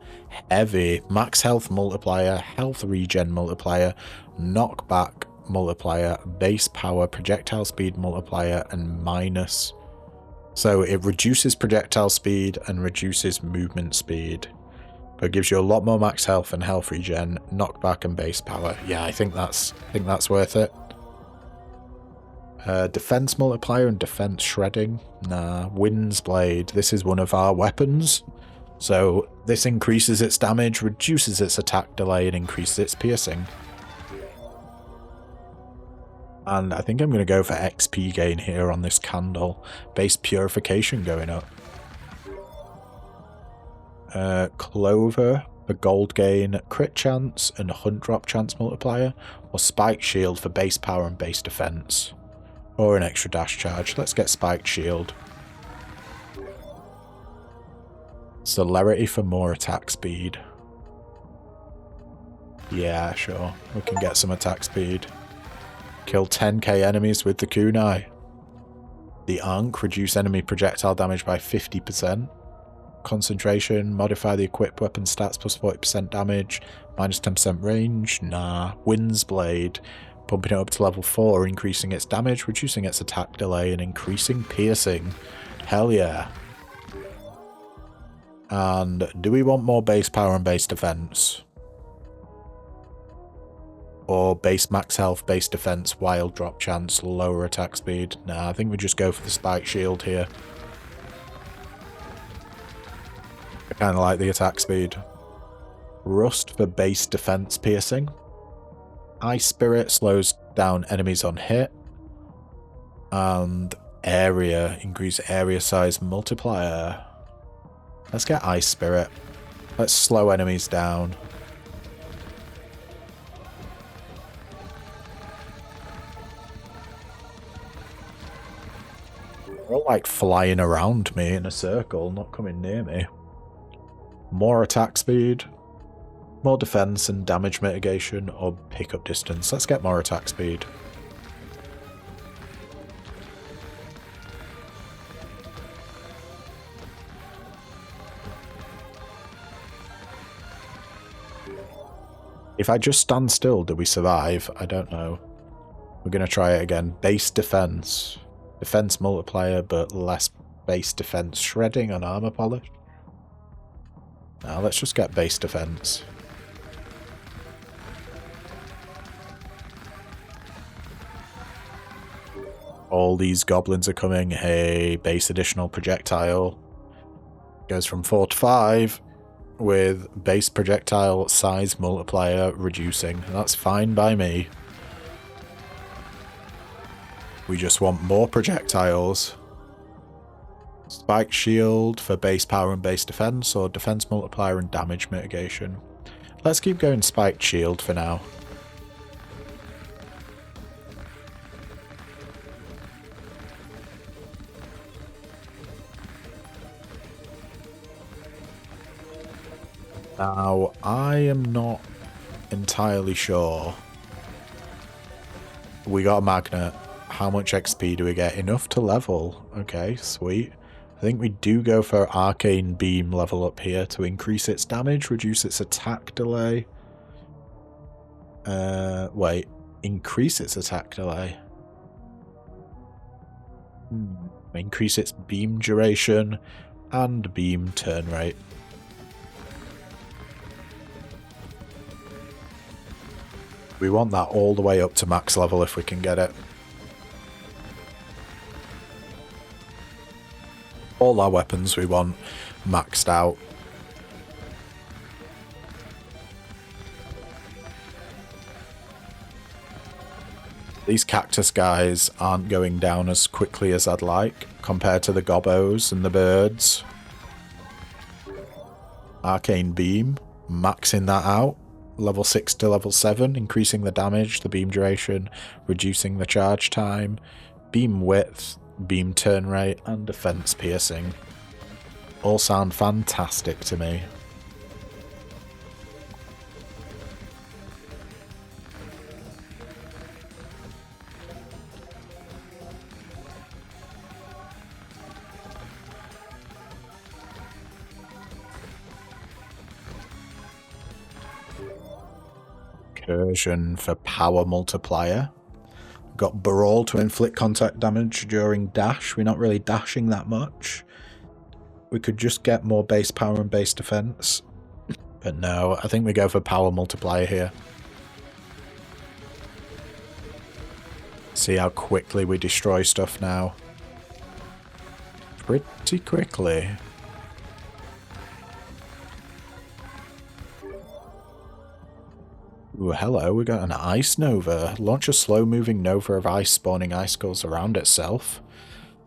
Heavy. Max health multiplier, health regen multiplier, knockback multiplier, base power, projectile speed multiplier, and minus. So it reduces projectile speed and reduces movement speed. But it gives you a lot more max health and health regen, knockback and base power. Yeah, I think that's worth it. Defense multiplier and defense shredding. Nah, Wind's Blade. This is one of our weapons. So this increases its damage, reduces its attack delay, and increases its piercing. And I think I'm going to go for XP gain here on this candle. Base purification going up. Clover for gold gain, crit chance, and hunt drop chance multiplier. Or Spike Shield for base power and base defense. Or an extra dash charge. Let's get Spiked Shield. Celerity for more attack speed. Yeah, sure. We can get some attack speed. Kill 10k enemies with the kunai. The Ankh. Reduce enemy projectile damage by 50%. Concentration. Modify the equipped weapon stats plus 40% damage. Minus 10% range. Nah. Wind's Blade. Pumping it up to level 4, increasing its damage, reducing its attack delay, and increasing piercing. Hell yeah. And do we want more base power and base defense? Or base max health, base defense, wild drop chance, lower attack speed? Nah, I think we just go for the Spike Shield here. I kind of like the attack speed. Rust for base defense piercing. Ice Spirit slows down enemies on hit. And area, increase area size multiplier. Let's get Ice Spirit. Let's slow enemies down. They're all like flying around me in a circle, not coming near me. More attack speed. More defense and damage mitigation, or pickup distance. Let's get more attack speed. If I just stand still, do we survive? I don't know. We're going to try it again. Base defense. Defense multiplier, but less base defense. Shredding on armor polish. Now let's just get base defense. All these goblins are coming. Hey, base additional projectile. Goes from 4 to 5 with base projectile size multiplier reducing. That's fine by me. We just want more projectiles. Spike Shield for base power and base defense, or defense multiplier and damage mitigation. Let's keep going Spiked Shield for now. Now, I am not entirely sure. We got a magnet. How much XP do we get? Enough to level. Okay, sweet. I think we do go for Arcane Beam level up here to increase its damage, reduce its attack delay. Wait. Increase its attack delay. Increase its beam duration and beam turn rate. We want that all the way up to max level if we can get it. All our weapons we want maxed out. These cactus guys aren't going down as quickly as I'd like compared to the gobbos and the birds. Arcane Beam, maxing that out. Level 6 to level 7, increasing the damage, the beam duration, reducing the charge time, beam width, beam turn rate, and defense piercing. All sound fantastic to me. Recursion for power multiplier. Got Brawl to inflict contact damage during dash. We're not really dashing that much. We could just get more base power and base defense. But no, I think we go for power multiplier here. See how quickly we destroy stuff now. Pretty quickly. Ooh, hello, we got an Ice Nova. Launch a slow-moving Nova of ice spawning icicles around itself.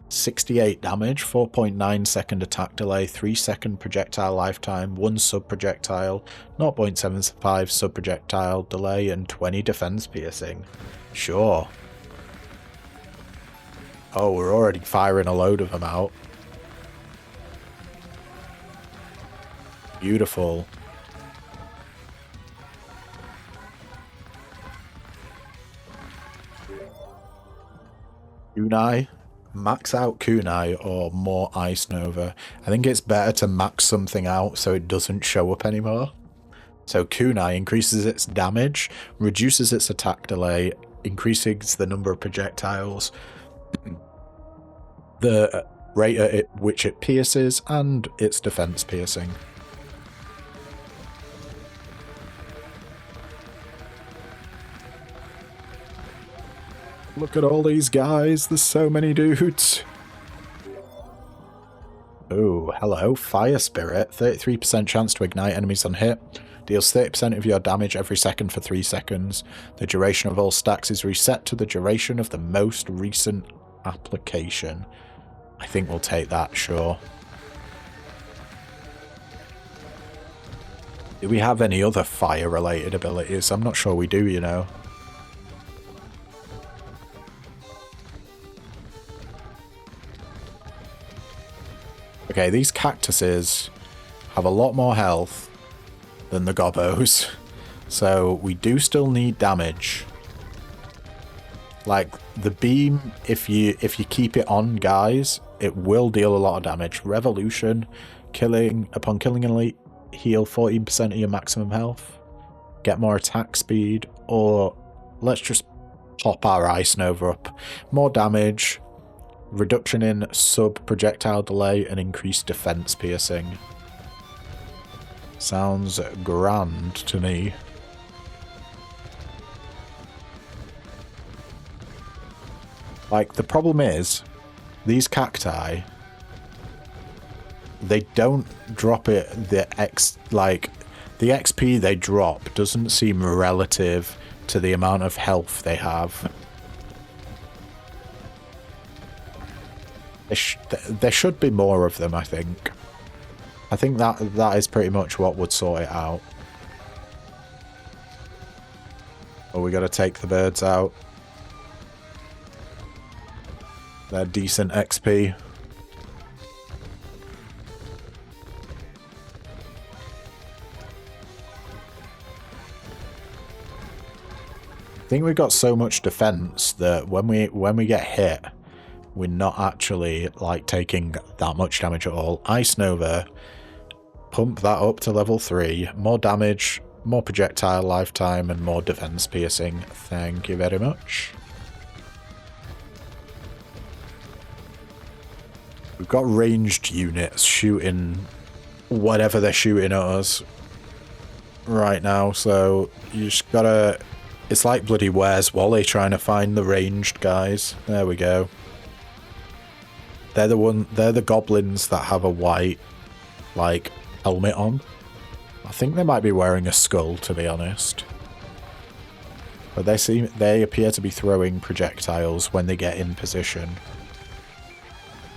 68 damage, 4.9 second attack delay, 3 second projectile lifetime, 1 sub-projectile, 0.75 sub-projectile delay, and 20 defense piercing. Sure. Oh, we're already firing a load of them out. Beautiful. Kunai. Max out Kunai or more Ice Nova. I think it's better to max something out so it doesn't show up anymore. So Kunai increases its damage, reduces its attack delay, increases the number of projectiles, the rate at which it pierces, and its defense piercing. Look at all these guys, there's so many dudes. Oh, hello, Fire Spirit. 33% chance to ignite enemies on hit. Deals 30% of your damage every second for 3 seconds. The duration of all stacks is reset to the duration of the most recent application. I think we'll take that, sure. Do we have any other fire-related abilities? I'm not sure we do, you know. Okay, these cactuses have a lot more health than the gobbos, so we do still need damage. Like, the beam, if you keep it on, guys, it will deal a lot of damage. Revolution, upon killing an elite, heal 14% of your maximum health, get more attack speed, or let's just pop our Ice Nova up. More damage, reduction in sub-projectile delay, and increased defense piercing. Sounds grand to me. Like, the problem is, these cacti, they don't drop it, the XP they drop doesn't seem relative to the amount of health they have. There should be more of them, I think. I think that is pretty much what would sort it out. Oh, we gotta take the birds out. They're decent XP. I think we've got so much defense that when we get hit, we're not actually like taking that much damage at all. Ice Nova, pump that up to level 3. More damage, more projectile lifetime, and more defense piercing. Thank you very much. We've got ranged units shooting whatever they're shooting at us right now, so you just gotta... It's like bloody Where's Wally trying to find the ranged guys. There we go. They're the goblins that have a white, like, helmet on. I think they might be wearing a skull, to be honest. But they appear to be throwing projectiles when they get in position.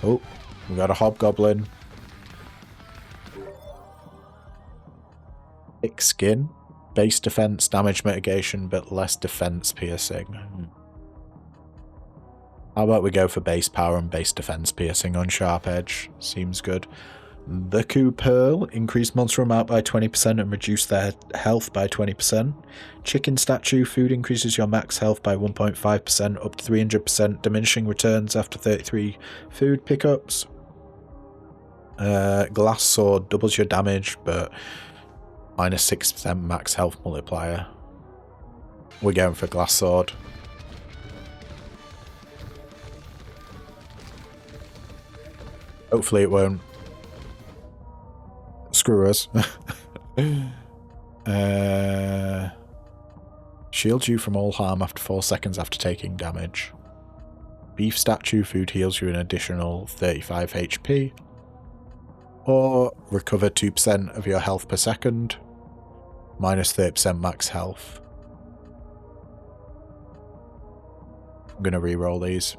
Oh, we got a hobgoblin. Thick skin. Base defense, damage mitigation, but less defense piercing. How about we go for base power and base defense piercing on Sharp Edge? Seems good. The Coup Pearl, increase monster amount by 20% and reduce their health by 20%. Chicken Statue, food increases your max health by 1.5% up to 300%, diminishing returns after 33 food pickups. Glass Sword doubles your damage, but minus 6% max health multiplier. We're going for Glass Sword. Hopefully it won't screw us. Shields you from all harm after 4 seconds after taking damage. Beef Statue, food heals you an additional 35 HP. Or recover 2% of your health per second. Minus 30% max health. I'm going to re-roll these.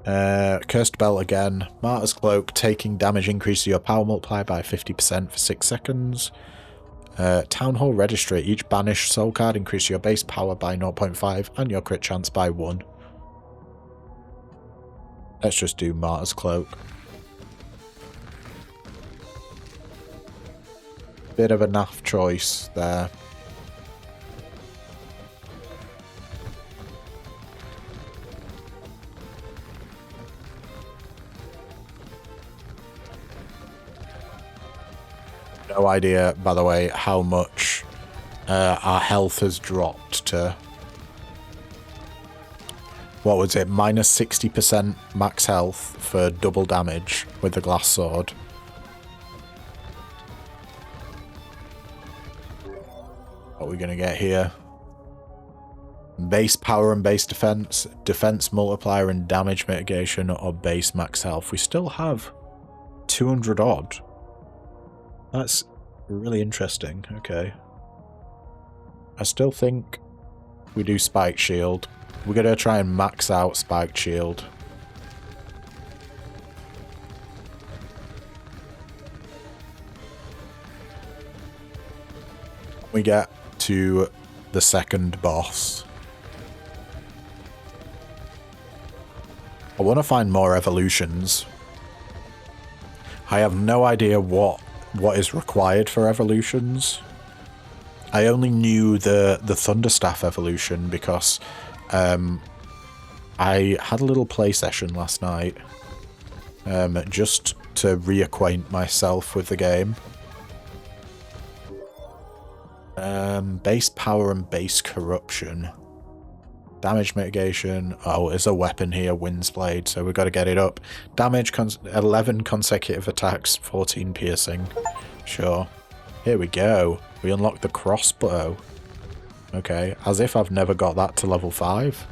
Cursed Belt again. Martyr's Cloak, taking damage increases your power multiplier by 50% for 6 seconds. Town Hall Registry, each banished soul card increases your base power by 0.5 and your crit chance by 1. Let's just do Martyr's Cloak. Bit of a naff choice there. No idea, by the way, how much our health has dropped to... What was it? Minus 60% max health for double damage with the Glass Sword. What are we going to get here? Base power and base defense, defense multiplier and damage mitigation, or base max health. We still have 200 odd. That's really interesting. Okay. I still think we do Spiked Shield. We're going to try and max out Spiked Shield. We get to the second boss. I want to find more evolutions. I have no idea what is required for evolutions. I only knew the Thunderstaff evolution because I had a little play session last night just to reacquaint myself with the game. Base power and base corruption. Damage mitigation. Oh, there's a weapon here, Wind's Blade, so we've got to get it up. Damage, 11 consecutive attacks, 14 piercing. Sure. Here we go. We unlock the crossbow. Okay, as if I've never got that to level 5.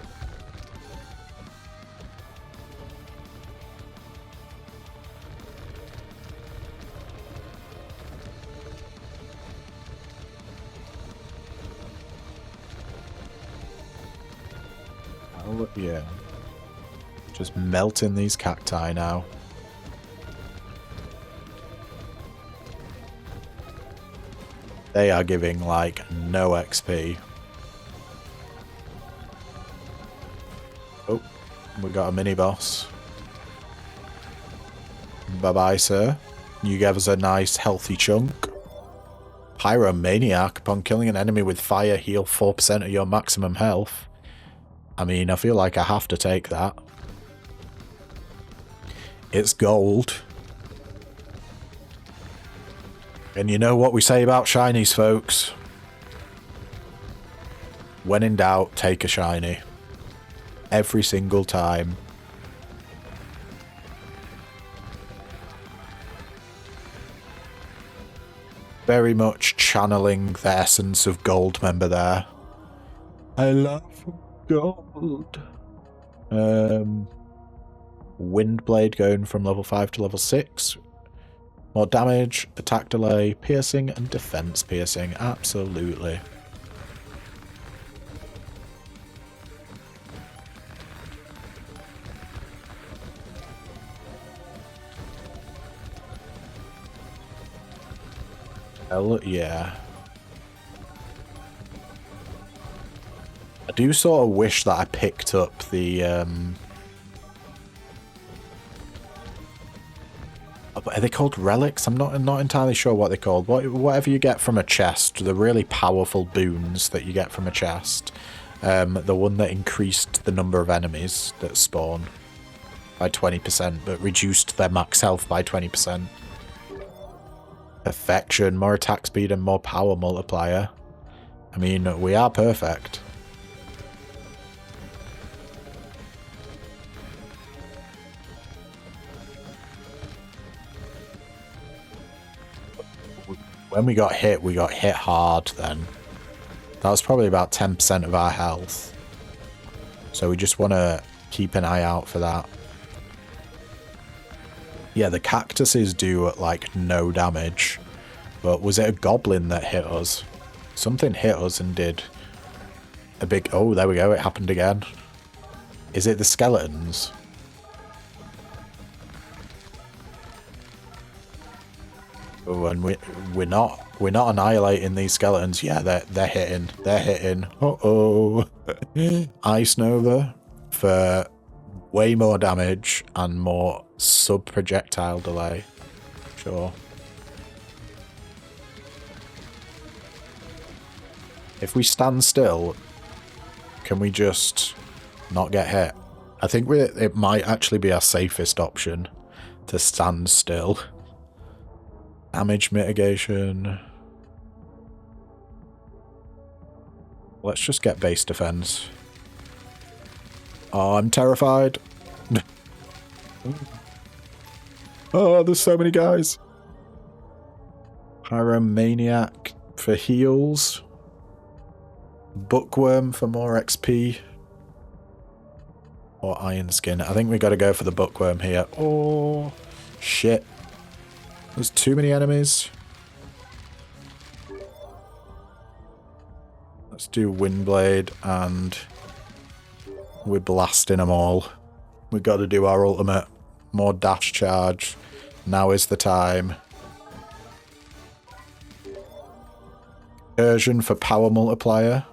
Oh, yeah. Just melting these cacti now. They are giving, like, no XP. Oh, we got a mini-boss. Bye-bye, sir. You gave us a nice, healthy chunk. Pyromaniac. Upon killing an enemy with fire, heal 4% of your maximum health. I mean, I feel like I have to take that. It's gold. And you know what we say about shinies, folks. When in doubt, take a shiny. Every single time. Very much channeling the essence of gold member there. I love gold. Windblade going from level 5 to level 6. More damage, attack delay, piercing, and defense piercing. Absolutely. Hell yeah. I do sort of wish that I picked up the are they called relics? I'm not entirely sure what they're called. Whatever you get from a chest, the really powerful boons that you get from a chest. The one that increased the number of enemies that spawn by 20%, but reduced their max health by 20%. Perfection, more attack speed and more power multiplier. I mean, we are perfect. When we got hit hard then. That was probably about 10% of our health. So we just want to keep an eye out for that. Yeah, the cactuses do, like, no damage. But was it a goblin that hit us? Something hit us and did a big... Oh, there we go. It happened again. Is it the skeletons? Oh, and we're not annihilating these skeletons. Yeah, they're hitting. They're hitting. Uh-oh. Ice Nova for way more damage and more sub-projectile delay. Sure. If we stand still, can we just not get hit? I think it might actually be our safest option to stand still. Damage mitigation. Let's just get base defense. Oh, I'm terrified. Oh, there's so many guys. Pyromaniac for heals. Bookworm for more XP. Or Iron Skin. I think we got to go for the Bookworm here. Oh, shit. There's too many enemies. Let's do Windblade and we're blasting them all. We've got to do our ultimate. More dash charge. Now is the time. Version for power multiplier.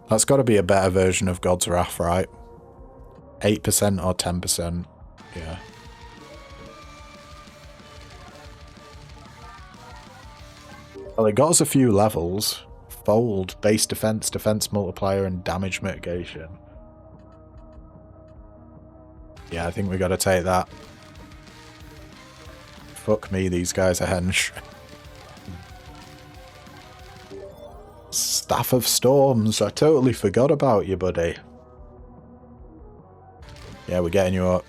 That's got to be a better version of God's Wrath, right? 8% or 10%. Yeah. Well, it got us a few levels. Fold, base defense, defense multiplier, and damage mitigation. Yeah, I think we got to take that. Fuck me, these guys are hench. Staff of Storms, I totally forgot about you, buddy. Yeah, we're getting you up.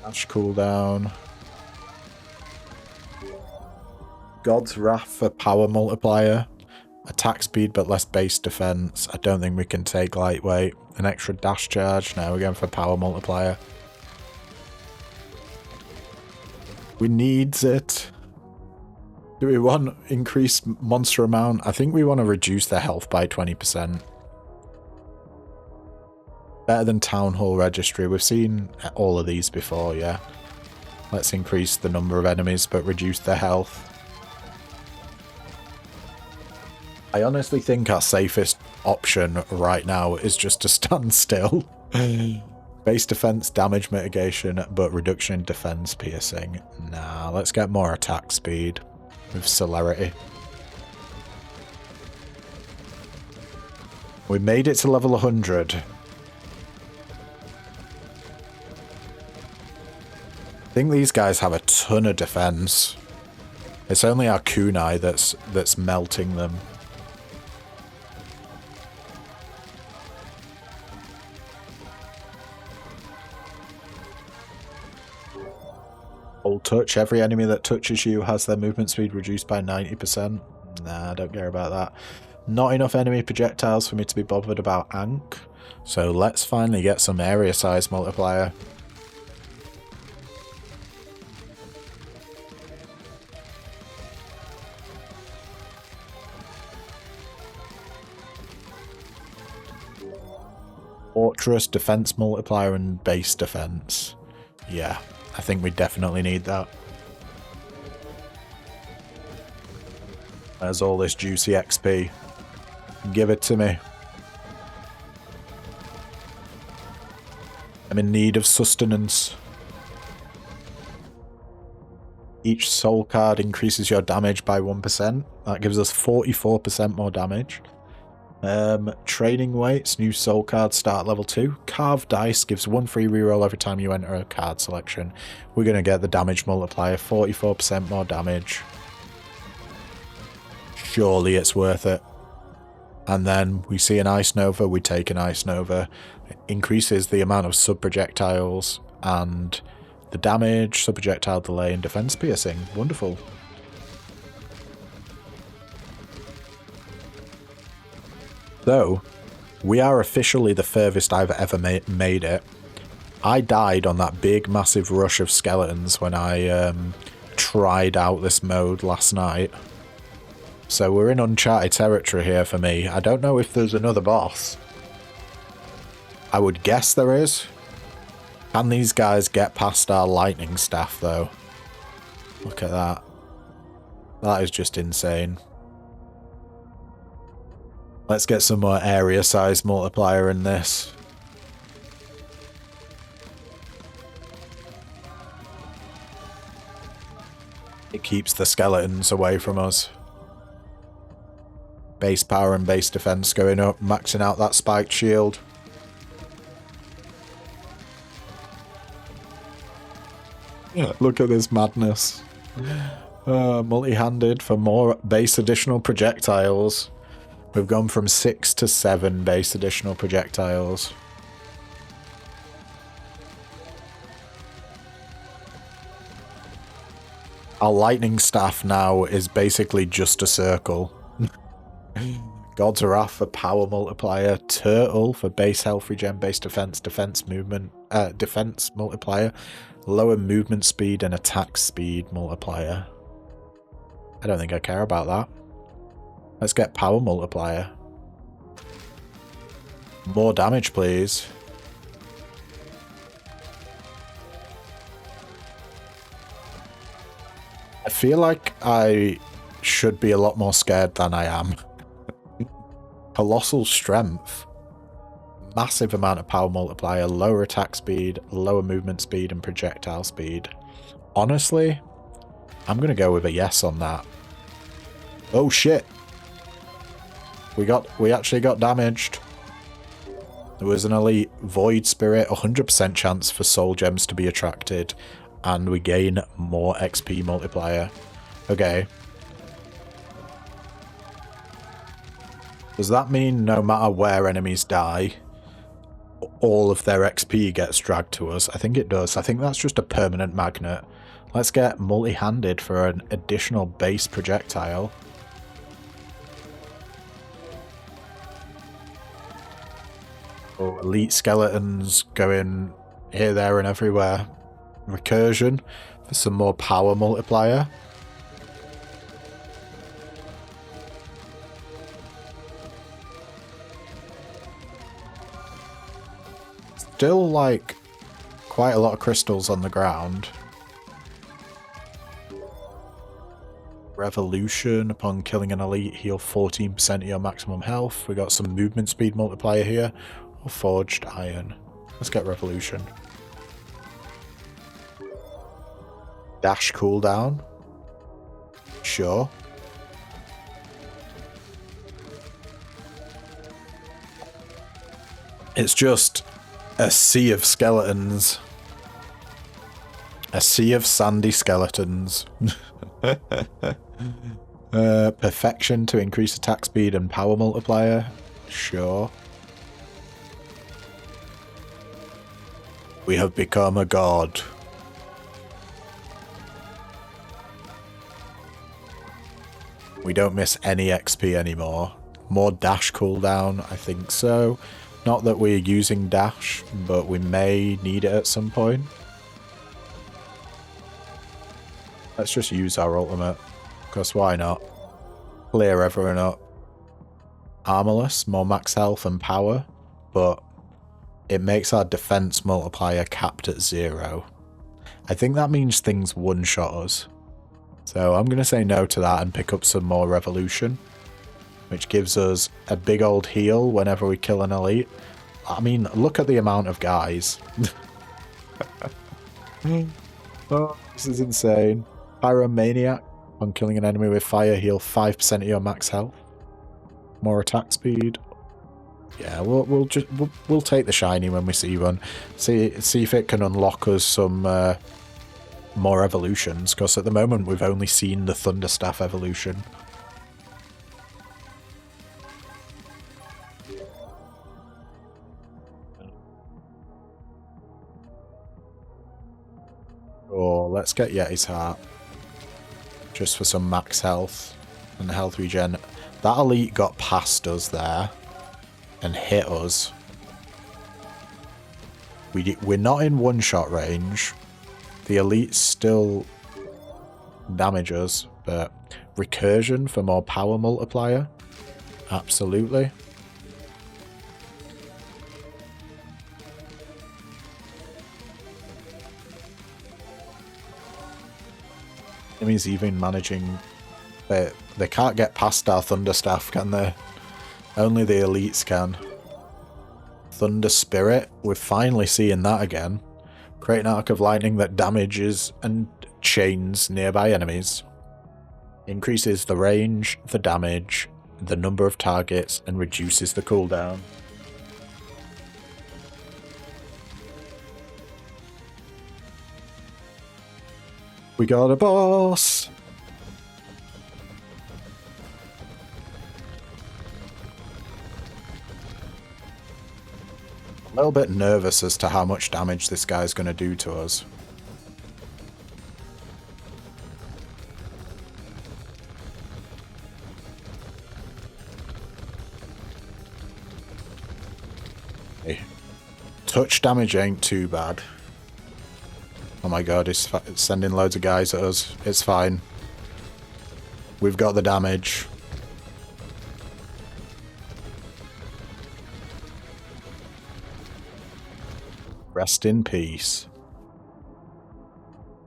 Dash cooldown. God's Wrath for power multiplier. Attack speed but less base defense. I don't think we can take lightweight. An extra dash charge. No, we're going for power multiplier. We needs it. Do we want increased monster amount? I think we want to reduce their health by 20%. Better than Town Hall Registry. We've seen all of these before, yeah. Let's increase the number of enemies but reduce their health. I honestly think our safest option right now is just to stand still. Base defense, damage mitigation, but reduction in defense piercing. Nah, let's get more attack speed with celerity. We made it to level 100. I think these guys have a ton of defense. It's only our kunai that's melting them. Hold touch. Every enemy that touches you has their movement speed reduced by 90%. Nah, I don't care about that. Not enough enemy projectiles for me to be bothered about Ankh. So let's finally get some area size multiplier. Fortress, defense multiplier, and base defense. Yeah, I think we definitely need that. There's all this juicy XP. Give it to me. I'm in need of sustenance. Each soul card increases your damage by 1%. That gives us 44% more damage. Training weights, new soul card, start level 2. Carved dice gives 1 free reroll every time you enter a card selection. We're going to get the damage multiplier, 44% more damage. Surely it's worth it. And then we see an Ice Nova, we take an Ice Nova. It increases the amount of sub-projectiles and the damage, sub-projectile delay, and defense piercing. Wonderful. So, we are officially the furthest I've ever made it. I died on that big, massive rush of skeletons when I tried out this mode last night. So we're in uncharted territory here for me. I don't know if there's another boss. I would guess there is. Can these guys get past our lightning staff, though? Look at that. That is just insane. Let's get some more area size multiplier in this. It keeps the skeletons away from us. Base power and base defense going up, maxing out that spiked shield. Look at this madness. Multi-handed for more base additional projectiles. We've gone from 6 to 7 base additional projectiles. Our lightning staff now is basically just a circle. God's Wrath for power multiplier. Turtle for base health regen, base defense, defense movement, defense multiplier. Lower movement speed and attack speed multiplier. I don't think I care about that. Let's get power multiplier. More damage, please. I feel like I should be a lot more scared than I am. Colossal strength. Massive amount of power multiplier, lower attack speed, lower movement speed, and projectile speed. Honestly, I'm going to go with a yes on that. Oh shit. We actually got damaged. There was an elite void spirit, 100% chance for soul gems to be attracted, and we gain more XP multiplier. Okay. Does that mean no matter where enemies die, all of their XP gets dragged to us? I think it does. I think that's just a permanent magnet. Let's get multi-handed for an additional base projectile. Oh, elite skeletons going here, there, and everywhere. Recursion for some more power multiplier. Still, like, quite a lot of crystals on the ground. Revolution. Upon killing an elite, heal 14% of your maximum health. We got some movement speed multiplier here. Or forged iron. Let's get Revolution. Dash cooldown. Sure. It's just a sea of skeletons. A sea of sandy skeletons. Perfection to increase attack speed and power multiplier. Sure. We have become a god. We don't miss any XP anymore. More dash cooldown, I think so. Not that we're using dash, but we may need it at some point. Let's just use our ultimate, because why not? Clear everyone up. Armorless, more max health and power, but it makes our defense multiplier capped at 0. I think that means things one-shot us. So I'm going to say no to that and pick up some more Revolution, which gives us a big old heal whenever we kill an elite. I mean, look at the amount of guys. Oh, this is insane. Pyromaniac. On killing an enemy with fire, heal 5% of your max health. More attack speed. Yeah, we'll take the shiny when we see one. See if it can unlock us some more evolutions, because at the moment we've only seen the Thunderstaff evolution. Oh, let's get Yeti's Heart. Just for some max health and health regen. That elite got past us there and hit us. We're not in one-shot range. The elites still damage us, but recursion for more power multiplier? Absolutely. Enemies even managing... They can't get past our Thunderstaff, can they? Only the elites can. Thunder Spirit, we're finally seeing that again. Create an arc of lightning that damages and chains nearby enemies. Increases the range, the damage, the number of targets, and reduces the cooldown. We got a boss! A little bit nervous as to how much damage this guy's going to do to us. Okay. Touch damage ain't too bad. Oh my god, it's sending loads of guys at us. It's fine. We've got the damage. Rest in peace.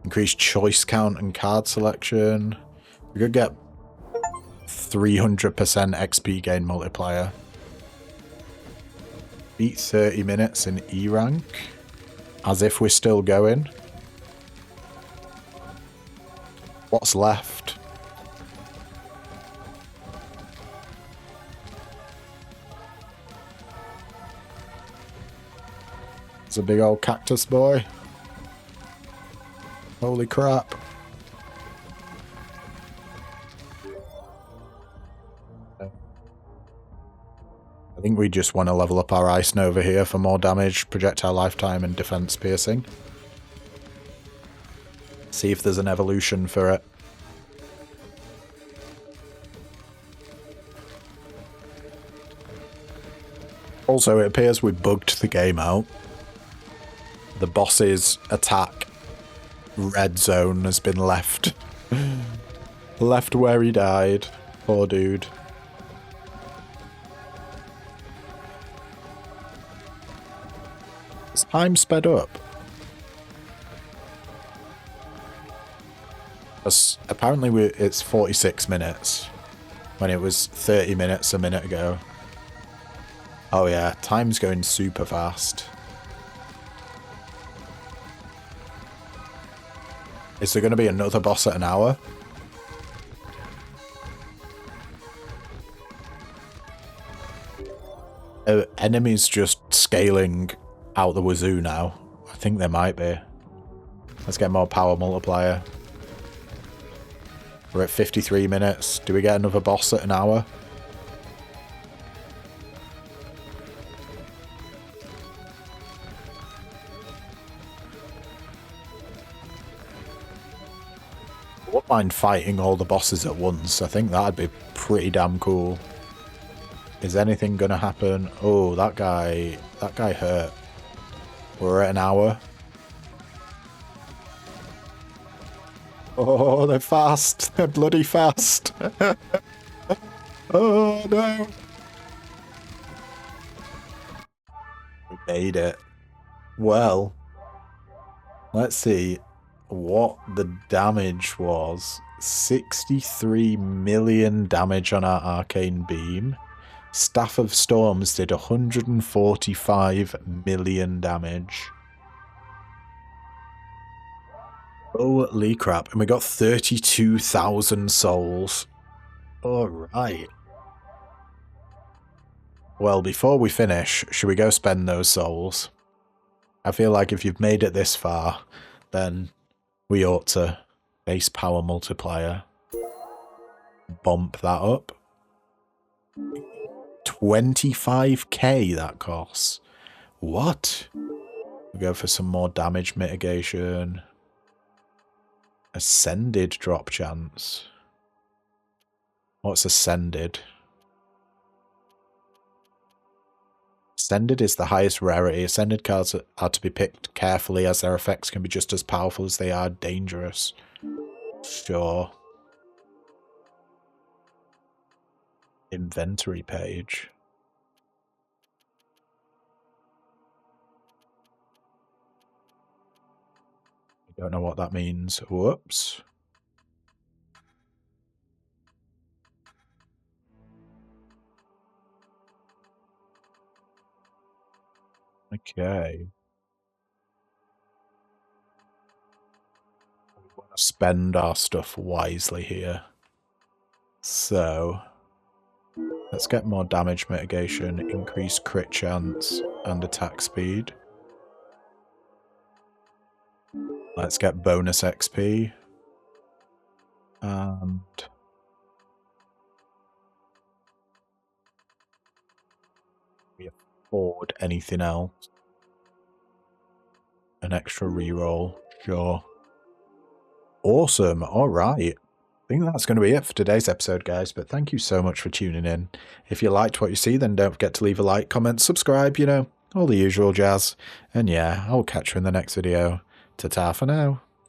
Increase choice count and card selection. We could get 300% XP gain multiplier. Beat 30 minutes in E rank. As if we're still going. What's left? It's a big old cactus boy. Holy crap. I think we just want to level up our Ice Nova here for more damage, projectile lifetime, and defense piercing. See if there's an evolution for it. Also, it appears we bugged the game out. The boss's attack red zone has been left. Left where he died. Poor dude. Is time sped up? Apparently it's 46 minutes, when it was 30 minutes a minute ago. Oh yeah, time's going super fast. Is there going to be another boss at an hour? Enemies just scaling out the wazoo now. I think there might be. Let's get more power multiplier. We're at 53 minutes. Do we get another boss at an hour? I wouldn't mind fighting all the bosses at once. I think that'd be pretty damn cool. Is anything gonna happen? Oh, that guy hurt. We're at an hour. Oh, they're fast. They're bloody fast. Oh, no. We made it. Well, let's see what the damage was. 63 million damage on our arcane beam. Staff of Storms did 145 million damage. Holy crap. And we got 32,000 souls. Alright. Well, before we finish, should we go spend those souls? I feel like if you've made it this far, then we ought to base power multiplier. Bump that up. 25k that costs. What? We go for some more damage mitigation. Ascended drop chance. What's ascended? Ascended is the highest rarity. Ascended cards are to be picked carefully as their effects can be just as powerful as they are dangerous. Sure. Inventory page. I don't know what that means. Whoops. Okay. We want to spend our stuff wisely here. So, let's get more damage mitigation, increase crit chance, and attack speed. Let's get bonus XP. And we afford anything else. An extra reroll, sure. Awesome, alright. I think that's going to be it for today's episode, guys, but thank you so much for tuning in. If you liked what you see, then don't forget to leave a like, comment, subscribe, you know, all the usual jazz. And yeah, I'll catch you in the next video. Ta-ta for now.